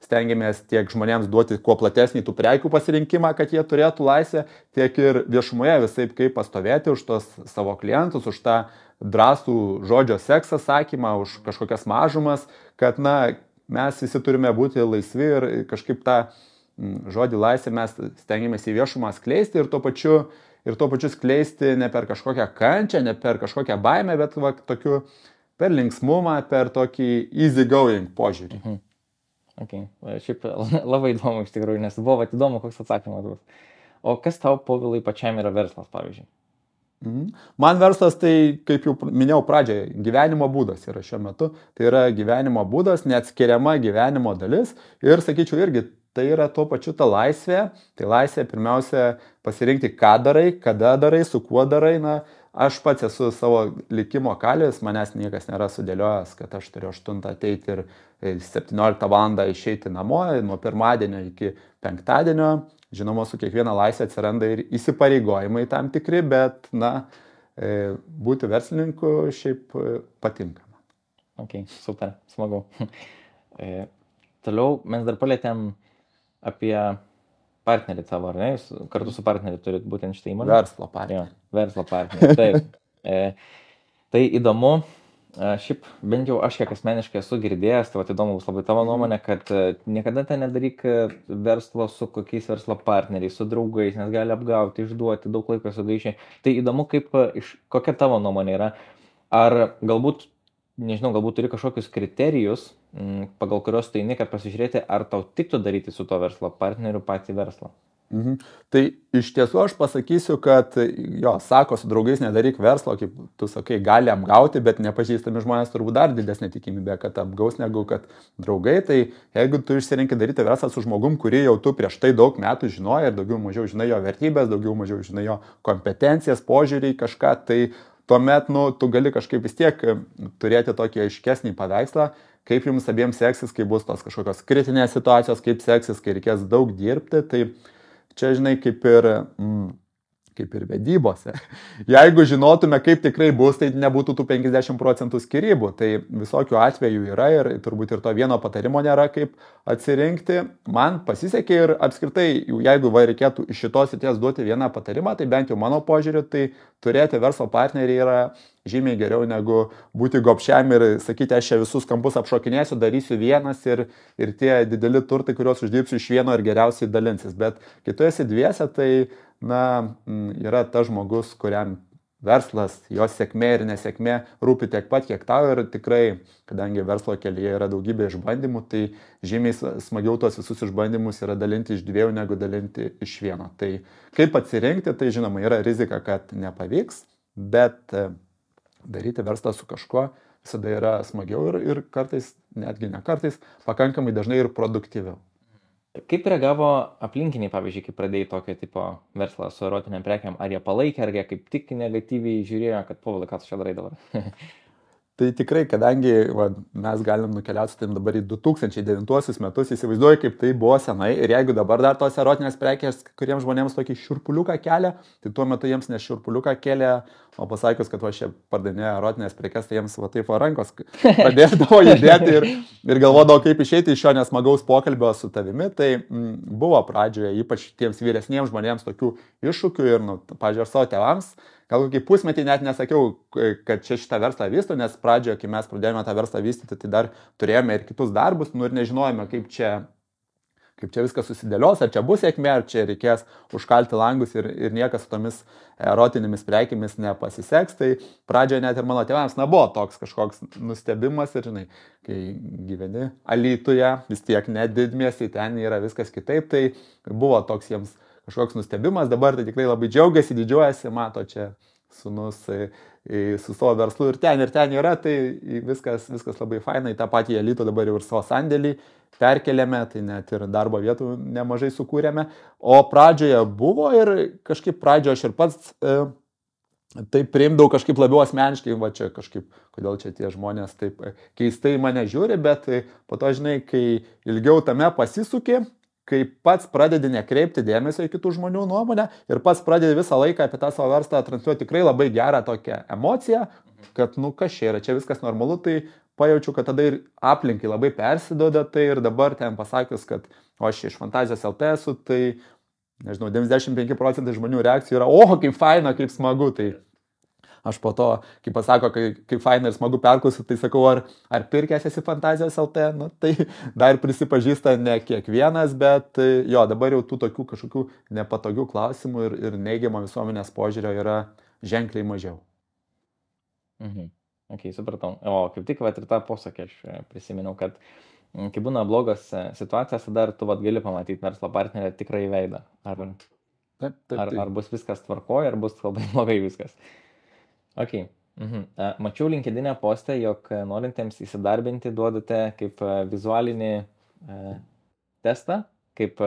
stengiamės tiek žmonėms duoti kuo platesnį tų prekių pasirinkimą, kad jie turėtų laisvę, tiek ir viešumoje visaip kaip pastovėti už tos savo klientus, už tą drąsų žodžio seksą sakymą, už kažkokias mažumas, kad mes visi turime būti laisvi ir kažkaip tą žodį laisvę mes stengiamės į viešumą skleisti ir tuo pačiu skleisti ne per kažkokią kančią, ne per kažkokią baimę, bet tokiu per linksmumą, per tokį easy going požiūrį. Okay. Šiaip labai įdomu iš tikrųjų, nes buvo įdomu, koks atsakymas bus. O kas tau, Povilai, pačiam yra verslas, pavyzdžiui? Man verslas tai, kaip jau minėjau pradžioje, gyvenimo būdas yra šiuo metu. Tai yra gyvenimo būdas, neatskiriama gyvenimo dalis ir, sakyčiau, irgi tai yra tuo pačiu ta laisvė. Tai laisvė pirmiausia pasirinkti, ką darai, kada darai, su kuo darai. Aš pats esu savo likimo kalvis, manęs niekas nėra sudėliojęs, kad aš turiu 8 ateiti ir 17 valandą išeiti namo, nuo pirmadienio iki penktadienio. Žinoma, su kiekviena laisvė atsiranda ir įsipareigojimai tam tikri, bet, būti verslininku šiaip patinka. Ok, super, smagu. Toliau mes dar palėtėm apie partnerį tavo, ar ne? Jūs kartu su partneriu turit būtent šitą įmonę? Verslo partnerį. Verslo partnerį, taip. Tai įdomu, šiaip bent jau aš kiek asmeniškai esu girdėjęs, tai įdomu bus labai tavo nuomonė, kad niekada ten nedaryk verslo su kokiais verslo partneriais, su draugais, nes gali apgauti, išduoti, daug laiko sugaišti. Tai įdomu, kokia tavo nuomonė yra. Ar galbūt turi kažkokius kriterijus, pagal kurios tu eini, kad pasižiūrėti, ar tau tiktų daryti su to verslo partneriu patį verslą. Tai iš tiesų aš pasakysiu, kad sako, su draugais nedaryk verslo, kaip tu sakai, gali apgauti, bet nepažįstami žmonės turbūt dar didesnė tikimybė, kad apgaus negu kad draugai. Tai jeigu tu išsirinkai daryti verslą su žmogum, kurį jau tu prieš tai daug metų žinoji ir daugiau mažiau žinai jo vertybės, daugiau mažiau žinai jo kompetencijas, požiūrį į kažką, tai tuomet tu gali kažkaip vis tiek turėti tokį aiškesnį paveikslą, kaip jums abiems seksis, kai bus tos kažkokios kritinės situacijos, kaip seksis, kai reikės daug dirbti. Tai čia, žinai, kaip ir vedybose. Jeigu žinotume, kaip tikrai bus, tai nebūtų tų 50% skirybų. Tai visokių atvejų yra ir turbūt ir to vieno patarimo nėra, kaip atsirinkti. Man pasisekė ir apskritai, jeigu reikėtų iš šitos srities duoti vieną patarimą, tai bent jau mano požiūriu, tai turėti verslo partnerį yra žymiai geriau negu būti gobšiam ir sakyti, aš čia visus kampus apšokinėsiu, darysiu vienas ir tie dideli turtai, kuriuos uždirbsiu iš vieno ir geriausiai dalinsis. Bet kai tu esi dviese, tai yra tas žmogus, kuriam verslas, jos sėkmė ir nesėkmė rūpi tiek pat, kiek tau ir tikrai, kadangi verslo kelyje yra daugybė išbandymų, tai žymiai smagiau tuos visus išbandymus yra dalinti iš 2 negu dalinti iš 1. Tai kaip atsirinkti, tai žinoma, yra rizika, kad nepavyks, bet daryti verslą su kažkuo visada yra smagiau ir kartais, netgi ne kartais, pakankamai dažnai ir produktyviau. Kaip reagavo aplinkiniai, pavyzdžiui, kai pradėjai tokio tipo verslą su erotiniam prekiam? Ar jie palaikė, ar jie kaip tik negatyviai žiūrėjo, kad Povilai, ką tu čia darai dabar? Tai tikrai, kadangi mes galim nukeliauti tam dabar į 2009 metus, įsivaizduoju, kaip tai buvo senai ir jeigu dabar dar tos erotinės prekės, kuriems žmonėms tokį šiurpuliuką kelia, tai tuo metu jiems ne šiurpuliuką kelia, o pasakius, kad aš čia pardavinėju erotinės prekes, tai jiems va taip rankos pradėdavo judėti ir galvodavo, kaip išeiti iš šio nesmagaus pokalbio su tavimi. Tai buvo pradžioje, ypač tiems vyresniems žmonėms, tokių iššūkių ir, pavyzdžiui, savo tėvams. Gal kokį pusmetį net nesakiau, kad čia šitą verslą vystu, nes pradžioje, kai mes pradėjome tą verslą vystyti, tai dar turėjome ir kitus darbus, ir nežinojome, kaip čia viskas susidėlios, ar čia bus sėkmė, ar čia reikės užkalti langus ir niekas su tomis erotinėmis prekėmis nepasiseks. Tai pradžioje net ir mano tėvams nebuvo toks kažkoks nustebimas ir, žinai, kai gyveni Alytuje, vis tiek net didmiestai, ten yra viskas kitaip, tai buvo toks jiems kažkoks nustebimas. Dabar tai tikrai labai džiaugiasi, didžiuojasi, mato čia sūnus su savo verslu ir ten yra, tai viskas labai fainai. Ta patį Alytų dabar jau ir savo sandėlį perkeliame, tai net ir darbo vietų nemažai sukūrėme. O pradžioje buvo ir kažkaip pradžioje aš ir pats tai priimdavau kažkaip labiau asmeniškai, va čia kažkaip, kodėl čia tie žmonės taip keistai mane žiūri, bet po to, žinai, kai ilgiau tame pasisukė, kai pats pradedi nekreipti dėmesio į kitų žmonių nuomonę ir pats pradedi visą laiką apie tą savo verslą transliuoti tikrai labai gerą tokią emociją, kad, kas čia yra, čia viskas normalu, tai pajaučiu, kad tada ir aplinkai labai persiduoda, tai ir dabar ten pasakius, kad aš iš Fantazijos LT esu, tai, nežinau, 95% žmonių reakcijų yra, kaip faina, kaip smagu, tai aš po to, kai pasako, kaip faina ir smagu perklausiu, tai sakau, ar pirkęs esi Fantazijos LT, tai dar prisipažįsta ne kiekvienas, bet jo, dabar jau tų tokių kažkokių nepatogių klausimų ir neigiamo visuomenės požiūrio yra ženkliai mažiau. Ok, supratau. O kaip tik ir tą posakį aš prisiminiau, kad kai būna blogos situacijos, dar tu gali pamatyti verslo partnerį tikrai veidą. Ar bus viskas tvarkoje, ar bus labai blogai viskas. Ok. Mačiau LinkedIn postą, jog norintiems įsidarbinti duodate kaip vizualinį testą, kaip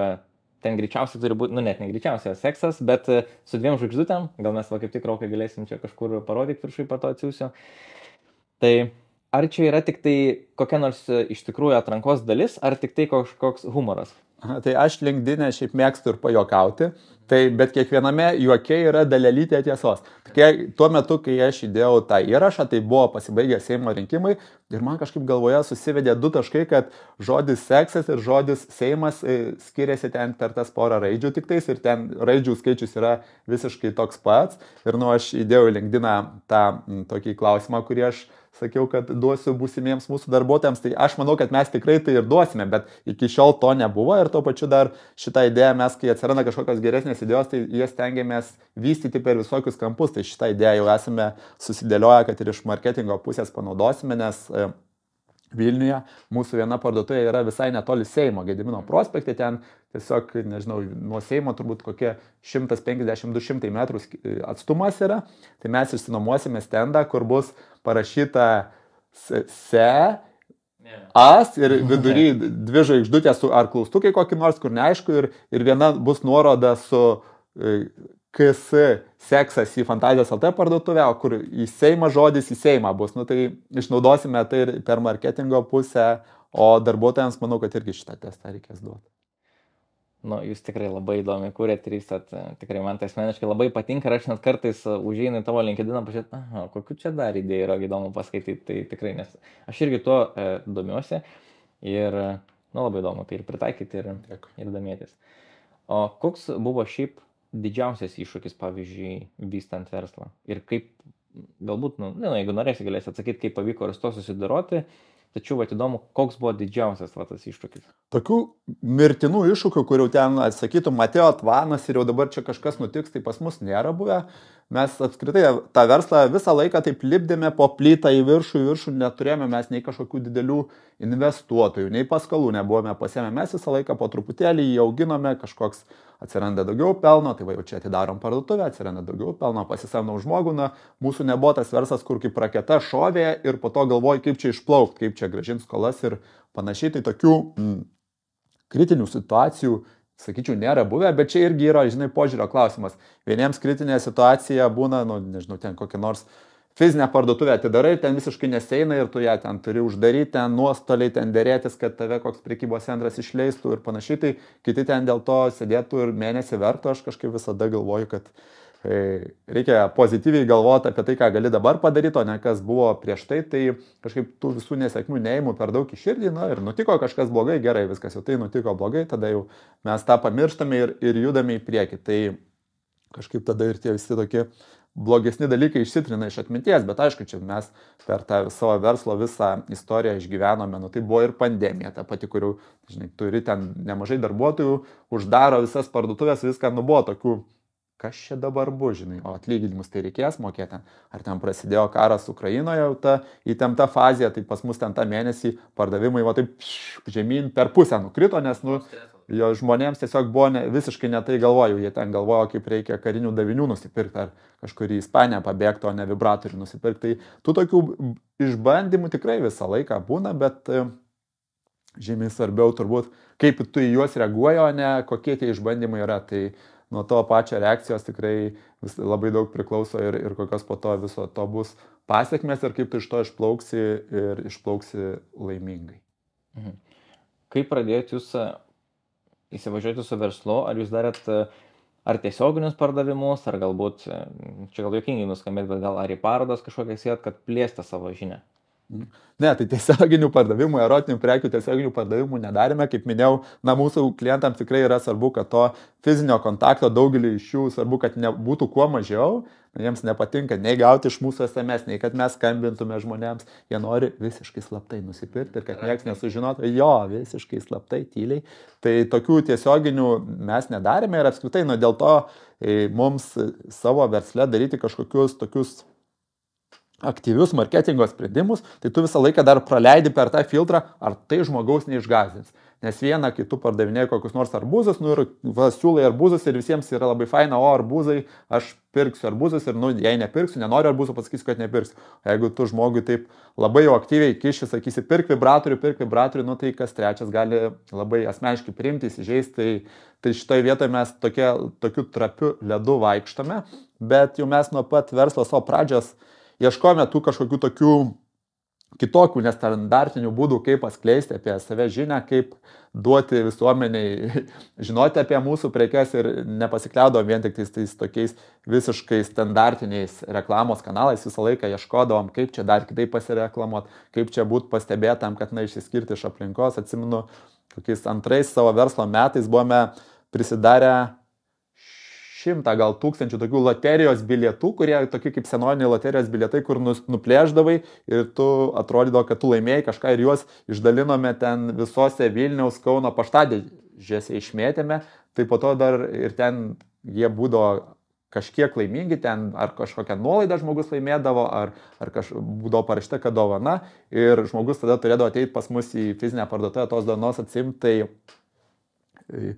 ten greičiausiai turi būti, net ne greičiausiai, seksas, bet su 2 žvaigždutėm, gal mes kaip tik Rokai galėsim čia kažkur parodyti viršui, po to atsiųsiu. Tai ar čia yra tik tai kokia nors iš tikrųjų atrankos dalis, ar tik tai kažkoks humoras? Tai aš LinkedIn šiaip mėgstu ir pajokauti, bet kiekviename juoke yra dalelytė tiesos. Tuo metu, kai aš įdėjau tą įrašą, tai buvo pasibaigę Seimo rinkimai ir man kažkaip galvoje susivedė 2 taškai, kad žodis seksas ir žodis Seimas skiriasi ten per tas porą raidžių tiktais ir ten raidžių skaičius yra visiškai toks pats. Ir aš įdėjau į LinkedIn tą tokį klausimą, kurį aš sakiau, kad duosiu būsimiems mūsų darbuotojams, tai aš manau, kad mes tikrai tai ir duosime, bet iki šiol to nebuvo ir tuo pačiu dar šitą idėją mes, kai atsiranda kažkokios geresnės idėjos, tai jas stengiamės vystyti per visokius kampus, tai šitą idėją jau esame susidėlioję, kad ir iš marketingo pusės panaudosime, nes Vilniuje mūsų viena parduotuvė yra visai netoli Seimo, Gedimino prospekte, ten tiesiog, nežinau, nuo Seimo turbūt kokie 150-200 metrų atstumas yra, tai mes išsinuomosime stendą, kur bus parašyta as ir vidury 2 žvaigždutės ar klaustukai kokį nors, kur neaišku, ir viena bus nuoroda su KS seksas į Fantazijos LT parduotuvę, o kur į Seimą žodis į Seimą bus. Tai išnaudosime tai ir per marketingo pusę, o darbuotojams manau, kad irgi šitą testą reikės duoti. Jūs tikrai labai įdomi kūrėt ir tikrai man tai asmeniškai labai patinka ir aš net kartais užeinu į tavo LinkedIn pažiūrėti, kokiu čia dar idėjų yra įdomu paskaityti, tai tikrai, nes aš irgi tuo domiuosi ir labai įdomu tai ir pritaikyti ir domėtis. O koks buvo šiaip didžiausias iššūkis, pavyzdžiui, vystant verslą? Ir kaip, galbūt, jeigu norėsi, galėsi atsakyti, kaip pavyko ir su to susidoroti, tačiau įdomu, koks buvo didžiausias tas iššūkis? Tokių mirtinų iššūkių, kur jau ten atsakytum, Mateo Tvanas ir jau dabar čia kažkas nutiks, tai pas mus nėra buvę. mes apskritai tą verslą visą laiką taip lipdėme po plytą į viršų, neturėjome mes nei kažkokių didelių investuotojų, nei paskolų nebuvome pasiėmę, mes visą laiką po truputėlį jį auginome, kažkoks atsiranda daugiau pelno, tai va jau čia atidarom parduotuvę, atsiranda daugiau pelno, pasisamdom žmogų, mūsų nebuvo tas verslas, kur kaip raketa šovė ir po to galvoji, kaip čia išplaukti, kaip čia grąžinti skolas ir panašiai, tai tokių kritinių situacijų, sakyčiau, nėra buvę, bet čia irgi yra, žinai, požiūrio klausimas. Vieniems kritinė situacija būna, nežinau, ten kokia nors fizinę parduotuvę atidarai, ten visiškai neseina ir tu ją ten turi uždaryti, ten nuostoliai, ten dėrėtis, kad tave koks prekybos centras išleistų ir panašiai, tai kiti ten dėl to sėdėtų ir mėnesį vertų, aš kažkaip visada galvoju, kad reikia pozityviai galvoti apie tai, ką gali dabar padaryti, o ne kas buvo prieš tai, tai kažkaip tų visų nesėkmių neįmų per daug į širdį, ir nutiko kažkas blogai, gerai, viskas jau tai nutiko blogai, tada jau mes tą pamirštame ir judame į priekį, tai kažkaip tada ir tie visi tokie blogesni dalykai išsitrina iš atminties, bet aišku, čia mes per tą savo verslo visą istoriją išgyvenome, tai buvo ir pandemija, ta pati, kurių, žinai, turi ten nemažai darbuotojų, uždaro visas parduotuvės, viską, buvo tokių, kas čia dabar bus, žinai, o atlyginimus tai reikės mokėti, ar ten prasidėjo karas Ukrainoje, jau ta įtempta fazė, tai pas mus ten tą mėnesį pardavimai va taip žemyn per pusę nukrito, nes, jo žmonėms tiesiog buvo visiškai netai galvoju, jie ten galvojo, kaip reikia karinių davinių nusipirkti, ar kažkurį į Ispaniją pabėgti, o ne vibratorių nusipirkti. Tai tų tokių išbandymų tikrai visą laiką būna, bet žymiai svarbiau turbūt, kaip tu į juos reaguoji, o ne kokie tie išbandymai yra. Tai nuo to pačio reakcijos tikrai labai daug priklauso ir kokios po to viso to bus pasiekmes ir kaip tu iš to išplauksi laimingai. Kaip pradėjote jūs įsivažiuoti su verslu, ar jūs darėt ar tiesioginius pardavimus, ar galbūt, čia gal juokingai nuskambėt, bet gal ar į parodas kažkokias jėt, kad plėstą savo žinią? Ne, tai tiesioginių pardavimų, erotinių prekių tiesioginių pardavimų nedarėme, kaip minėjau, mūsų klientams tikrai yra svarbu, kad to fizinio kontakto daugelį iš jų svarbu, kad būtų kuo mažiau, jiems nepatinka nei gauti iš mūsų SMS, nei kad mes skambintume žmonėms, jie nori visiškai slaptai nusipirkti ir kad niekas nesužinotų, visiškai slaptai, tyliai, tai tokių tiesioginių mes nedarėme ir apskritai, dėl to mums savo versle daryti kažkokius tokius aktyvius marketingo sprendimus, tai tu visą laiką dar praleidi per tą filtrą, ar tai žmogaus neišgąsdins. Nes viena, kai tu pardavinėjai kokius nors arbūzus, ir siūlai arbūzus ir visiems yra labai faina, o arbūzai, aš pirksiu arbūzus ir, jei nepirksiu, nenoriu arbūzų, pasakysiu, kad nepirksiu. Jeigu tu žmogui taip labai jau aktyviai kiši, sakysi, pirk vibratorių, tai kas trečias gali labai asmeniškai priimti, įsižeisti, tai šitoje vietoje mes tokiu trapiu ledu vaikštame, bet jau mes nuo pat verslo savo pradžios ieškojame tų kažkokių tokių kitokių nestandartinių būdų, kaip atskleisti apie save žinią, kaip duoti visuomeniai žinoti apie mūsų prekes ir nepasikliaudom vien tik tais tokiais visiškai standartiniais reklamos kanalais, visą laiką ieškodavom, kaip čia dar kitaip pasireklamuoti, kaip čia būti pastebėtam, kad išsiskirti iš aplinkos. Atsimenu, kokiais antrais savo verslo metais buvome prisidarę 100 gal 1000 tokių loterijos bilietų, kurie tokie kaip senoviniai loterijos bilietai, kur nuplėždavai ir tu atrodydavo, kad tu laimėjai kažką ir juos išdalinome ten visose Vilniaus, Kauno paštadėžėse išmėtėme, tai po to dar ir ten jie būdavo kažkiek laimingi, ten ar kažkokią nuolaidą žmogus laimėdavo, ar būdavo parašyta, kad dovana ir žmogus tada turėdavo ateiti pas mus į fizinę parduotuvę tos dienos atsimti, tai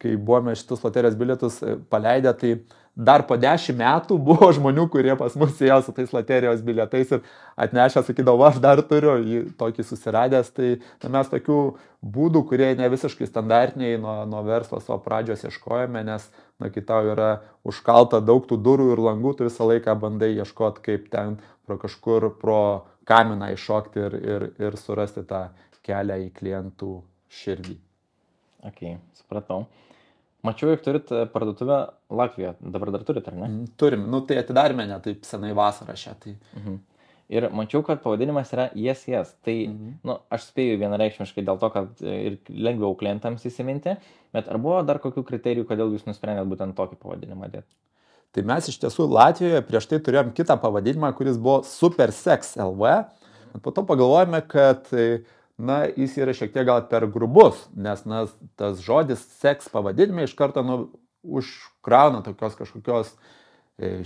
kai buvome šitus loterijos bilietus paleidę, tai dar po 10 metų buvo žmonių, kurie pas mus ėjo su tais loterijos bilietais ir atnešę, sakydavo, aš dar turiu jį tokį susiradęs, tai mes tokių būdų, kurie ne visiškai standartiniai nuo verslo savo pradžios ieškojame, nes, kai tau yra užkalta daug tų durų ir langų, tu visą laiką bandai ieškoti, kaip ten pro kaminą iššokti ir surasti tą kelią į klientų širdį. Ok, supratau. Mačiau, jog turit parduotuvę Latvijoje. Dabar dar turit, ar ne? Turim. Tai atidarėme ne taip senai vasarą šią. Tai... Ir mačiau, kad pavadinimas yra Yes. Tai, aš spėju vienareikšmiškai dėl to, kad ir lengviau klientams įsiminti, bet ar buvo dar kokių kriterijų, kodėl jūs nusprendėt būtent tokį pavadinimą dėti? Tai mes iš tiesų Latvijoje prieš tai turėjom kitą pavadinimą, kuris buvo Supersex LV. Po to pagalvojame, kad jis yra šiek tiek gal per grubus, nes tas žodis seks pavadinime iš karto užkrauna tokios kažkokios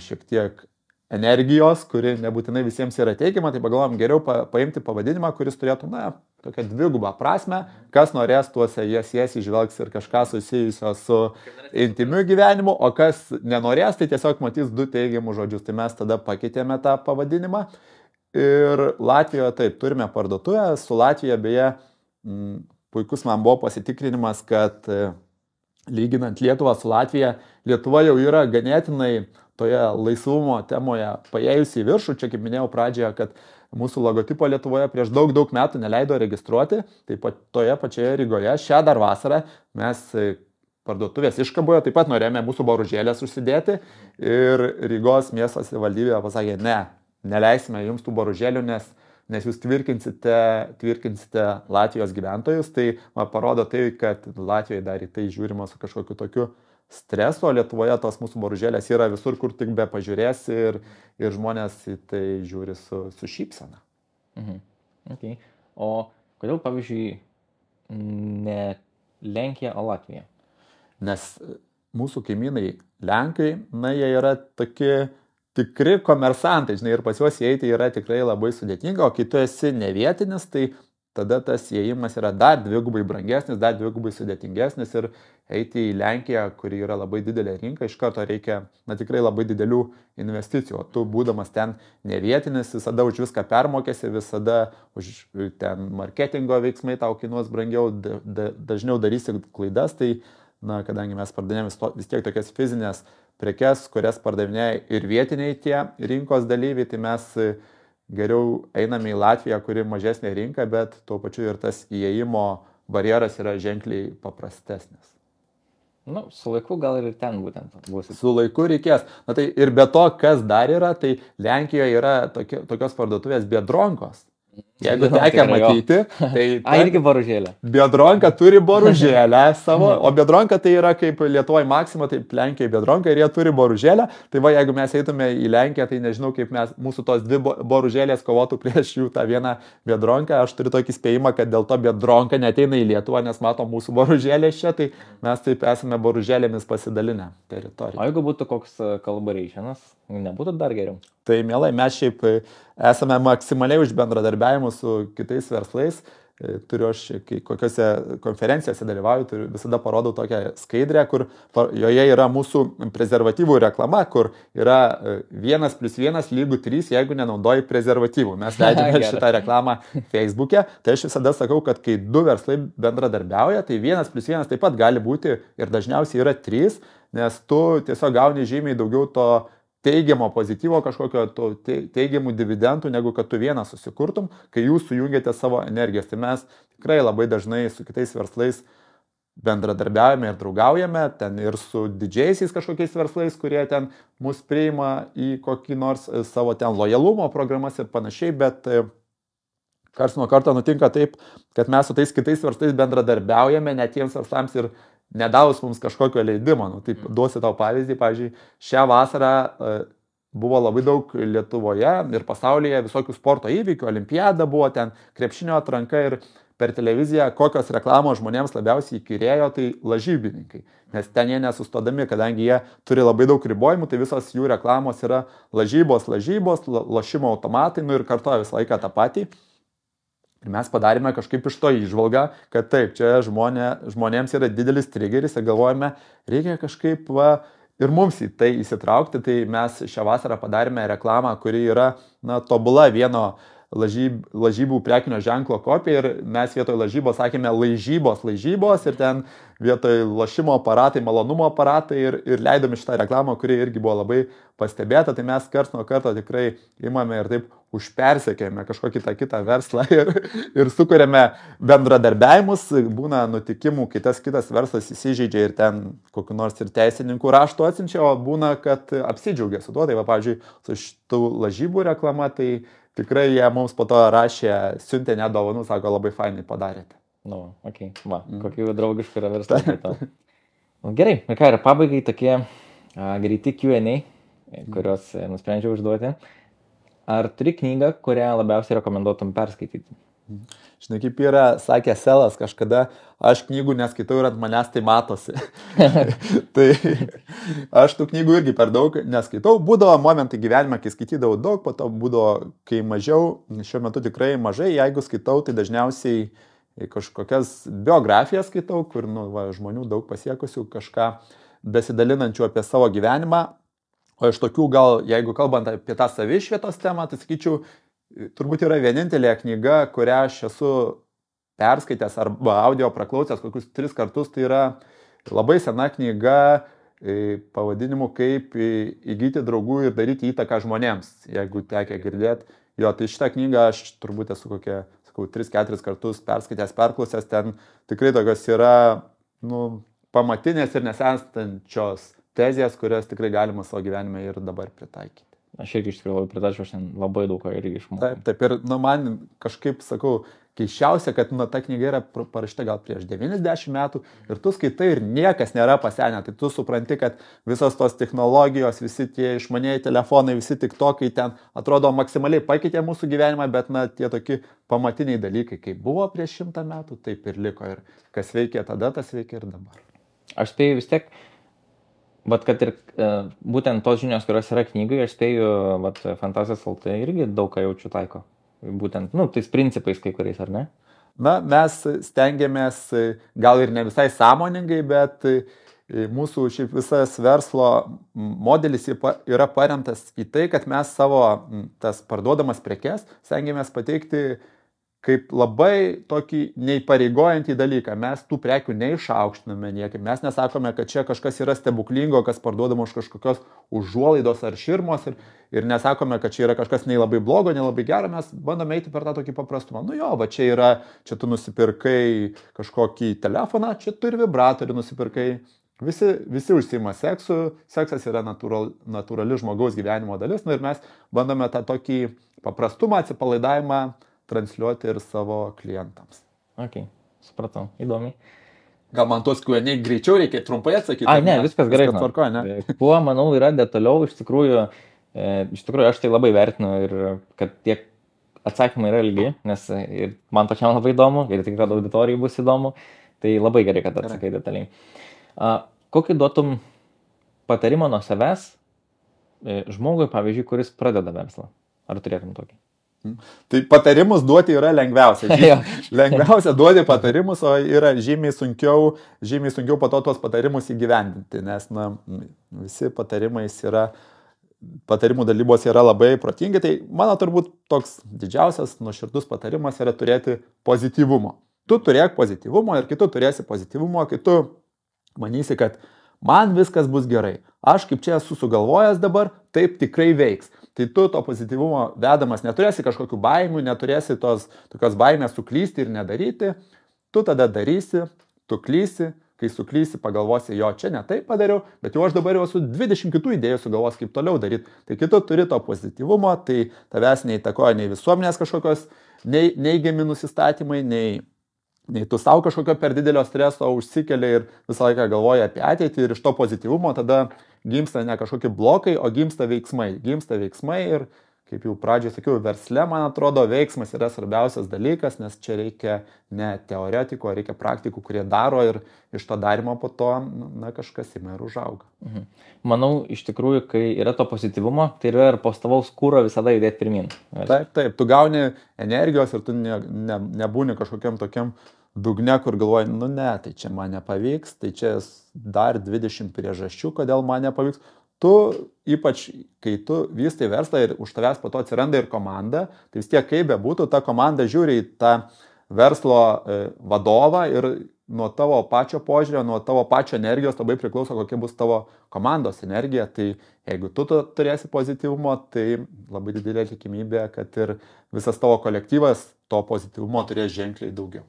šiek tiek energijos, kuri nebūtinai visiems yra teigiama, tai pagalvojom geriau paimti pavadinimą, kuris turėtų, tokią dvigubą prasme, kas norės tuose jas įžvelgs ir kažką susijusio su intimiu gyvenimu, o kas nenorės, tai tiesiog matys 2 teigiamus žodžius. Tai mes tada pakeitėme tą pavadinimą ir Latvijoje taip, turime parduotuvę, su Latvija beje, puikus man buvo pasitikrinimas, kad lyginant Lietuvą su Latvija, Lietuva jau yra ganėtinai toje laisvumo temoje paėjusi į viršų. Čia, kaip minėjau pradžioje, kad mūsų logotipo Lietuvoje prieš daug metų neleido registruoti, taip pat toje pačioje Rygoje, šią dar vasarą mes parduotuvės iškaboje taip pat norėjome mūsų boružėlės užsidėti ir Rygos miesto savivaldybė pasakė, neleisime jums tų boružėlių, nes jūs tvirkinsite Latvijos gyventojus, tai parodo tai, kad Latvijoje dar į tai žiūrima su kažkokiu tokiu streso, Lietuvoje tos mūsų boružėlės yra visur, kur tik be pažiūrėsi ir žmonės į tai žiūri su šypsena. Okay. O kodėl, pavyzdžiui, ne Lenkija, o Latvija? Nes mūsų kaimynai Lenkai, jie yra tokie tikri komersantai, ir pas juos įeiti yra tikrai labai sudėtinga, o kai tu esi nevietinis, tai tada tas įėjimas yra dar 2 brangesnis, dar 2 sudėtingesnis ir eiti į Lenkiją, kuri yra labai didelė rinka, iš karto reikia tikrai labai didelių investicijų. O tu, būdamas ten nevietinis, visada už viską permokėsi, visada už ten marketingo veiksmai tau kainuos brangiau, dažniau darysi klaidas, tai kadangi mes pardavinėjame vis tiek tokias fizinės prekes, kurias pardavinėja ir vietiniai tie rinkos dalyviai, tai mes geriau einame į Latviją, kuri mažesnė rinka, bet tuo pačiu ir tas įėjimo barjeras yra ženkliai paprastesnis. Su laiku gal ir ten būtent bus. Su laiku reikės. Tai ir be to, kas dar yra, tai Lenkijoje yra tokios parduotuvės Biedronkos. Jeigu tekia matyti, tai... irgi boružėlė. Biedronka turi boružėlę savo, o Biedronka tai yra kaip Lietuvoje Maxima, taip Lenkijoje Biedronka ir jie turi boružėlę. Tai jeigu mes eitume į Lenkiją, tai nežinau, kaip mūsų tos 2 boružėlės kovotų prieš jų tą vieną Biedronką. Aš turiu tokį spėjimą, kad dėl to Biedronka neteina į Lietuvą, nes matom mūsų boružėlės čia, tai mes taip esame boružėlėmis pasidalinę teritoriją. O jeigu būtų koks collaborationas, nebūtų dar geriau? Tai mielai, mes šiaip esame maksimaliai už bendradarbiavimą su kitais verslais. Turiu aš, kai kokiose konferencijose dalyvauju, visada parodau tokią skaidrę, kur joje yra mūsų prezervatyvų reklama, kur yra 1+1 = 3, jeigu nenaudoji prezervatyvų. Mes leidžiame šitą reklamą Facebook'e. Tai aš visada sakau, kad kai 2 verslai bendradarbiauja, tai 1+1 taip pat gali būti ir dažniausiai yra 3, nes tu tiesiog gauni žymiai daugiau to teigiamo pozityvo, kažkokio teigiamų dividendų, negu kad tu vieną susikurtum, kai jūs sujungiate savo energijas. Tai mes tikrai labai dažnai su kitais verslais bendradarbiaujame ir draugaujame, ten ir su didžiaisiais kažkokiais verslais, kurie ten mus priima į kokį nors savo ten lojalumo programas ir panašiai, bet karts nuo karto nutinka taip, kad mes su tais kitais verslais bendradarbiaujame, net tiems verslams ir nedavus mums kažkokio leidimo. Taip, duosiu tau pavyzdį. Pavyzdžiui, šią vasarą buvo labai daug Lietuvoje ir pasaulyje visokių sporto įvykių, olimpiada buvo, ten krepšinio atranka ir per televiziją kokios reklamos žmonėms labiausiai įkyrėjo, tai lažybininkai. Nes ten jie nesustodami, kadangi jie turi labai daug ribojimų, tai visos jų reklamos yra lažybos, lošimo automatai, ir kartoja visą laiką tą patį. Ir mes padarėme kažkaip iš to įžvalgą, kad taip, čia žmonėms yra didelis trigeris ir galvojame, reikia kažkaip ir mums į tai įsitraukti. Tai mes šią vasarą padarėme reklamą, kuri yra tobula vieno lažybų prekinio ženklo kopija ir mes vietoj lažybos sakėme laižybos ir ten vietoj lošimo aparatai, malonumo aparatai ir leidome šitą reklamą, kuri irgi buvo labai pastebėta. Tai mes karts nuo karto tikrai imame ir taip užpersekėjame kažkokį tą kitą verslą ir sukuriame bendradarbiavimus, būna nutikimų, kitas verslas įsižeidžia ir ten kokiu nors ir teisininkų raštų atsiunčia, o būna, kad apsidžiaugia su tuo. Tai pavyzdžiui, su šitų lažybų reklama, tai tikrai jie mums po to rašė, siuntė net dovanų, sako, labai fainai padarėte. Okay. Kokių draugiškų yra verslai. Gerai, ir ką, ir pabaigai tokie greiti Q&A, kuriuos nusprendžiau užduoti. Ar turi knygą, kurią labiausiai rekomenduotum perskaityti? Žinai, kaip yra, sakė Selas kažkada, aš knygų neskaitau ir ant manęs tai matosi. Tai aš tų knygų irgi per daug neskaitau. Būdavo momentai gyvenime, kai skaitydavau daug, po to būdavo, kai mažiau, šiuo metu tikrai mažai. Jeigu skaitau, tai dažniausiai kažkokias biografijas skaitau, kur žmonių daug pasiekusių, kažką besidalinančių apie savo gyvenimą. O iš tokių gal, jeigu kalbant apie tą savišvietos temą, tai sakyčiau, turbūt yra vienintelė knyga, kurią aš esu perskaitęs arba audio praklausęs kokius 3 kartus. Tai yra labai sena knyga pavadinimu Kaip įgyti draugų ir daryti įtaką žmonėms, jeigu tekia girdėti. Jo, tai šitą knygą aš turbūt esu 3-4 kartus perskaitęs, perklausęs. Ten tikrai tokios yra pamatinės ir nesenstančios tezijas, kurias tikrai galima savo gyvenime ir dabar pritaikyti. Aš irgi iš tikrųjų labai pritačiau, aš ten labai daug ką irgi išmokau. Taip, ir man kažkaip, sakau, keiščiausia, kad ta knyga yra parašyta gal prieš 90 metų ir tu skaitai ir niekas nėra pasenę. Tai tu supranti, kad visos tos technologijos, visi tie išmanieji telefonai, visi tiktokai ten atrodo maksimaliai pakeitė mūsų gyvenimą, bet tie tokie pamatiniai dalykai, kaip buvo prieš 100 metų, taip ir liko. Ir kas veikia tada, tas veikia ir dabar. Aš spėju vis tiek, kad ir būtent tos žinios, kurios yra knygoje, aš spėju, Fantazijos LT irgi daug ką jaučiu taiko. Būtent, tais principais kai kuriais, ar ne? Mes stengiamės, gal ir ne visai sąmoningai, bet mūsų šiaip visas verslo modelis yra paremtas į tai, kad mes savo tas parduodamas prekes stengiamės pateikti kaip labai tokį neįpareigojantį dalyką. Mes tų prekių neišaukštiname niekaip. Mes nesakome, kad čia kažkas yra stebuklingo, kas parduodama už kažkokios užuolaidos ar širmos ir nesakome, kad čia yra kažkas nei labai blogo, nei labai gero. Mes bandome eiti per tą tokį paprastumą. Čia tu nusipirkai kažkokį telefoną, čia tu ir vibratorių nusipirkai. Visi užsiima seksu. Seksas yra natūrali žmogaus gyvenimo dalis. Ir mes bandome tą tokį paprastumą, atsipalaidavimą transliuoti ir savo klientams. Ok, supratau, įdomiai. Gal man tuos Q&A greičiau reikia trumpai atsakyti? Ne, viskas gerai. Tvarkoja, ne? Kuo, manau, yra detaliau, iš tikrųjų aš tai labai vertinu ir kad tiek atsakymai yra ilgi, nes ir man pačiam labai įdomu ir tikrai auditorijai bus įdomu, tai labai gerai, kad atsakai detaliai. Kokį duotum patarimą nuo savęs žmogui, pavyzdžiui, kuris pradeda verslą? Ar turėtum tokį? Tai patarimus duoti yra lengviausia. Lengviausia duoti patarimus, o yra žymiai sunkiau po to tuos patarimus įgyvendinti, nes visi patarimų dalybos yra labai protingi. Tai mano turbūt toks didžiausias nuoširdus patarimas yra turėti pozityvumo. Tu turėk pozityvumo ir kitu turėsi pozityvumo, kitu manysi, kad man viskas bus gerai. Aš kaip čia esu sugalvojęs dabar, taip tikrai veiks. Tai tu to pozityvumo vedamas neturėsi kažkokių baimių, neturėsi tokios baimės suklysti ir nedaryti. Tu tada darysi, tu klysi, kai suklysi, pagalvosi, jo, čia ne taip padariau, bet jau aš dabar jau esu 20 kitų idėjų sugalvos, kaip toliau daryti. Tai kitu turi to pozityvumo, tai tavęs neįtakoja nei visuomenės kažkokios neigiami nusistatymai, nei tu savo kažkokio per didelio streso užsikeli ir visą laiką galvoji apie ateitį ir iš to pozityvumo tada gimsta ne kažkokie blokai, o gimsta veiksmai. Gimsta veiksmai ir, kaip jau pradžiai sakiau, versle, man atrodo, veiksmas yra svarbiausias dalykas, nes čia reikia ne teoretikų, reikia praktikų, kurie daro ir iš to darimo po to kažkas ima ir užauga. Manau, iš tikrųjų, kai yra to pozityvumo, tai yra ir pastovaus kūro visada judėti pirmin. Taip, tu gauni energijos ir tu nebūni kažkokiam tokiam dugne, kur galvoji, tai čia man nepavyks, tai čia dar 20 priežasčių, kodėl man nepavyks. Tu, ypač kai tu vystai verslą ir už tavęs po to atsiranda ir komanda, tai vis tiek kaip bebūtų, ta komanda žiūri į tą verslo vadovą ir nuo tavo pačio požiūrio, nuo tavo pačio energijos labai priklauso, kokia bus tavo komandos energija. Tai jeigu tu turėsi pozityvumo, tai labai didelė tikimybė, kad ir visas tavo kolektyvas to pozityvumo turės ženkliai daugiau.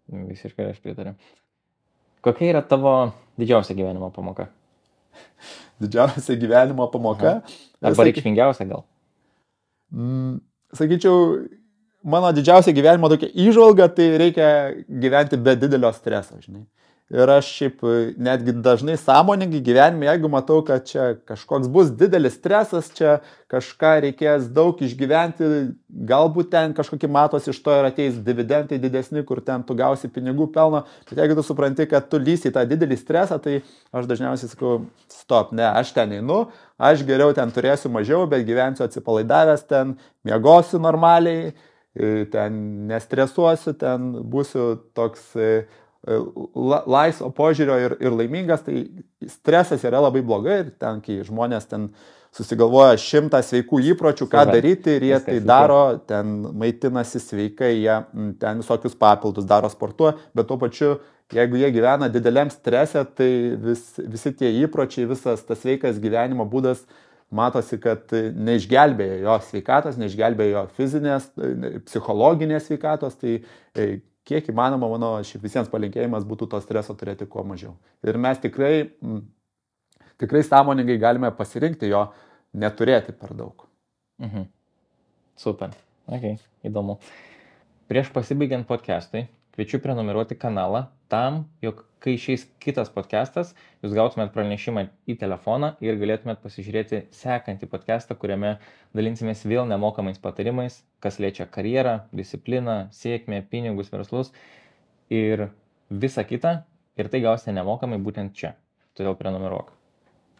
Visiškai aš pritariu. Kokia yra tavo didžiausia gyvenimo pamoka? Didžiausia gyvenimo pamoka? Arba reikšmingiausia gal? Sakyčiau, mano didžiausia gyvenimo tokia įžvalga, tai reikia gyventi be didelio streso, žinai. Ir aš šiaip netgi dažnai sąmoningai gyvenime, jeigu matau, kad čia kažkoks bus didelis stresas, čia kažką reikės daug išgyventi, galbūt ten kažkokį matos iš to ir ateis dividendai didesni, kur ten tu gausi pinigų pelno, bet jeigu tu supranti, kad tu lysi į tą didelį stresą, tai aš dažniausiai sakau, stop, ne, aš ten einu, aš geriau ten turėsiu mažiau, bet gyvensiu atsipalaidavęs, ten miegosiu normaliai, ten nestresuosiu, ten būsiu toks laisvo požiūrio ir laimingas, tai stresas yra labai blogai ir ten, kai žmonės ten susigalvoja 100 sveikų įpročių, ką daryti ir jie tai daro, ten maitinasi sveikai, jie ten visokius papildus daro, sportuoja, bet tuo pačiu, jeigu jie gyvena dideliam strese, tai visi tie įpročiai, visas tas sveikas gyvenimo būdas matosi, kad neišgelbėja jo sveikatos, neišgelbėja jo fizinės, psichologinės sveikatos, tai kiek įmanoma, mano šiaip visiems palinkėjimas būtų to streso turėti kuo mažiau. Ir mes tikrai sąmoningai galime pasirinkti jo neturėti per daug. Super. Okay, įdomu. Prieš pasibaigiant podcastui, kviečiu prenumeruoti kanalą tam, jog kai išeis kitas podcastas, jūs gautumėt pranešimą į telefoną ir galėtumėt pasižiūrėti sekantį podcastą, kuriame dalinsimės vėl nemokamais patarimais, kas liečia karjerą, discipliną, sėkmę, pinigus, verslus ir visą kitą. Ir tai gausite nemokamai būtent čia. Todėl prenumeruok.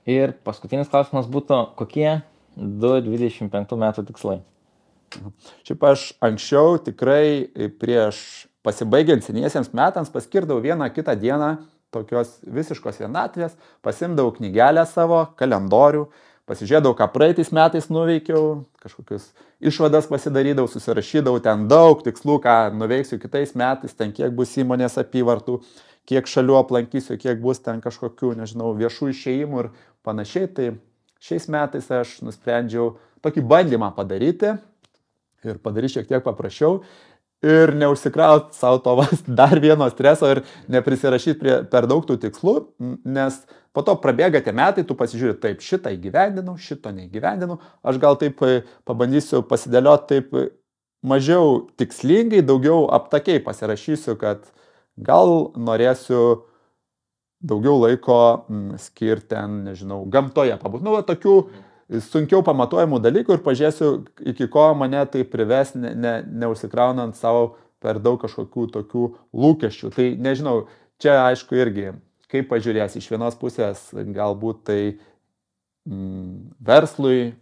Ir paskutinis klausimas būtų, kokie 2025 metų tikslai? Šiaip aš anksčiau tikrai prieš pasibaigiant seniesiems metams paskirdavau vieną kitą dieną tokios visiškos vienatvės, pasimdavau knygelę savo, kalendorių, pasižiūrėdavau, ką praeitais metais nuveikiau, kažkokius išvadas pasidarydavau, susirašydavau ten daug tikslų, ką nuveiksiu kitais metais, ten kiek bus įmonės apyvartų, kiek šalių aplankysiu, kiek bus ten kažkokių, nežinau, viešų išėjimų ir panašiai. Tai šiais metais aš nusprendžiau tokį bandymą padaryti ir padaryti šiek tiek paprasčiau. Ir neužsikrauti savo to dar vieno streso ir neprisirašyti per daug tų tikslų, nes po to prabėga tie metai, tu pasižiūri, taip, šitą įgyvendinau, šito neįgyvendinau, aš gal taip pabandysiu pasidėlioti taip mažiau tikslingai, daugiau aptakiai pasirašysiu, kad gal norėsiu daugiau laiko skirti ten, nežinau, gamtoje pabūti. Nu, tokių sunkiau pamatuojamų dalykų ir pažiūrėsiu, iki ko mane tai prives, neužsikraunant savo per daug kažkokių tokių lūkesčių. Tai nežinau, čia aišku irgi, kaip pažiūrės, iš vienos pusės galbūt tai verslui,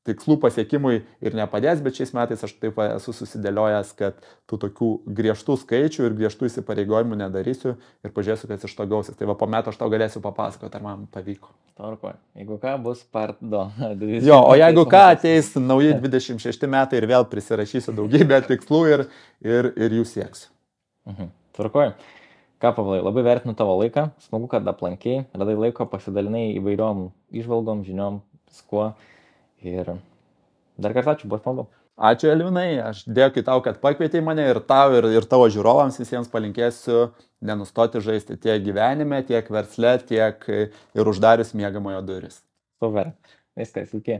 tikslų pasiekimui ir nepadės, bet šiais metais aš taip esu susidėliojęs, kad tų tokių griežtų skaičių ir griežtų įsipareigojimų nedarysiu ir pažiūrėsiu, kas iš to gausis. Tai va po metų aš tau galėsiu papasakoti, ar man pavyko. Tvarkoj. Jeigu ką, bus part 2. Jo, o jeigu ką, ateis nauji 26 metai ir vėl prisirašysiu daugybę tikslų ir jų sieksiu. Tvarkoj. Ką, Pavlai, labai vertinu tavo laiką. Smagu, kad aplankei, radai laiko, pasidalinai įvairiom įžvalgom, žiniom, viskuo. Ir dar kartą ačiū, buvo smagu. Ačiū, Elvinai, aš dėkui tau, kad pakvietei mane ir tau, ir tavo žiūrovams visiems palinkėsiu nenustoti žaisti tiek gyvenime, tiek versle, tiek ir uždarius miegamojo duris. Super. Viskas, iki.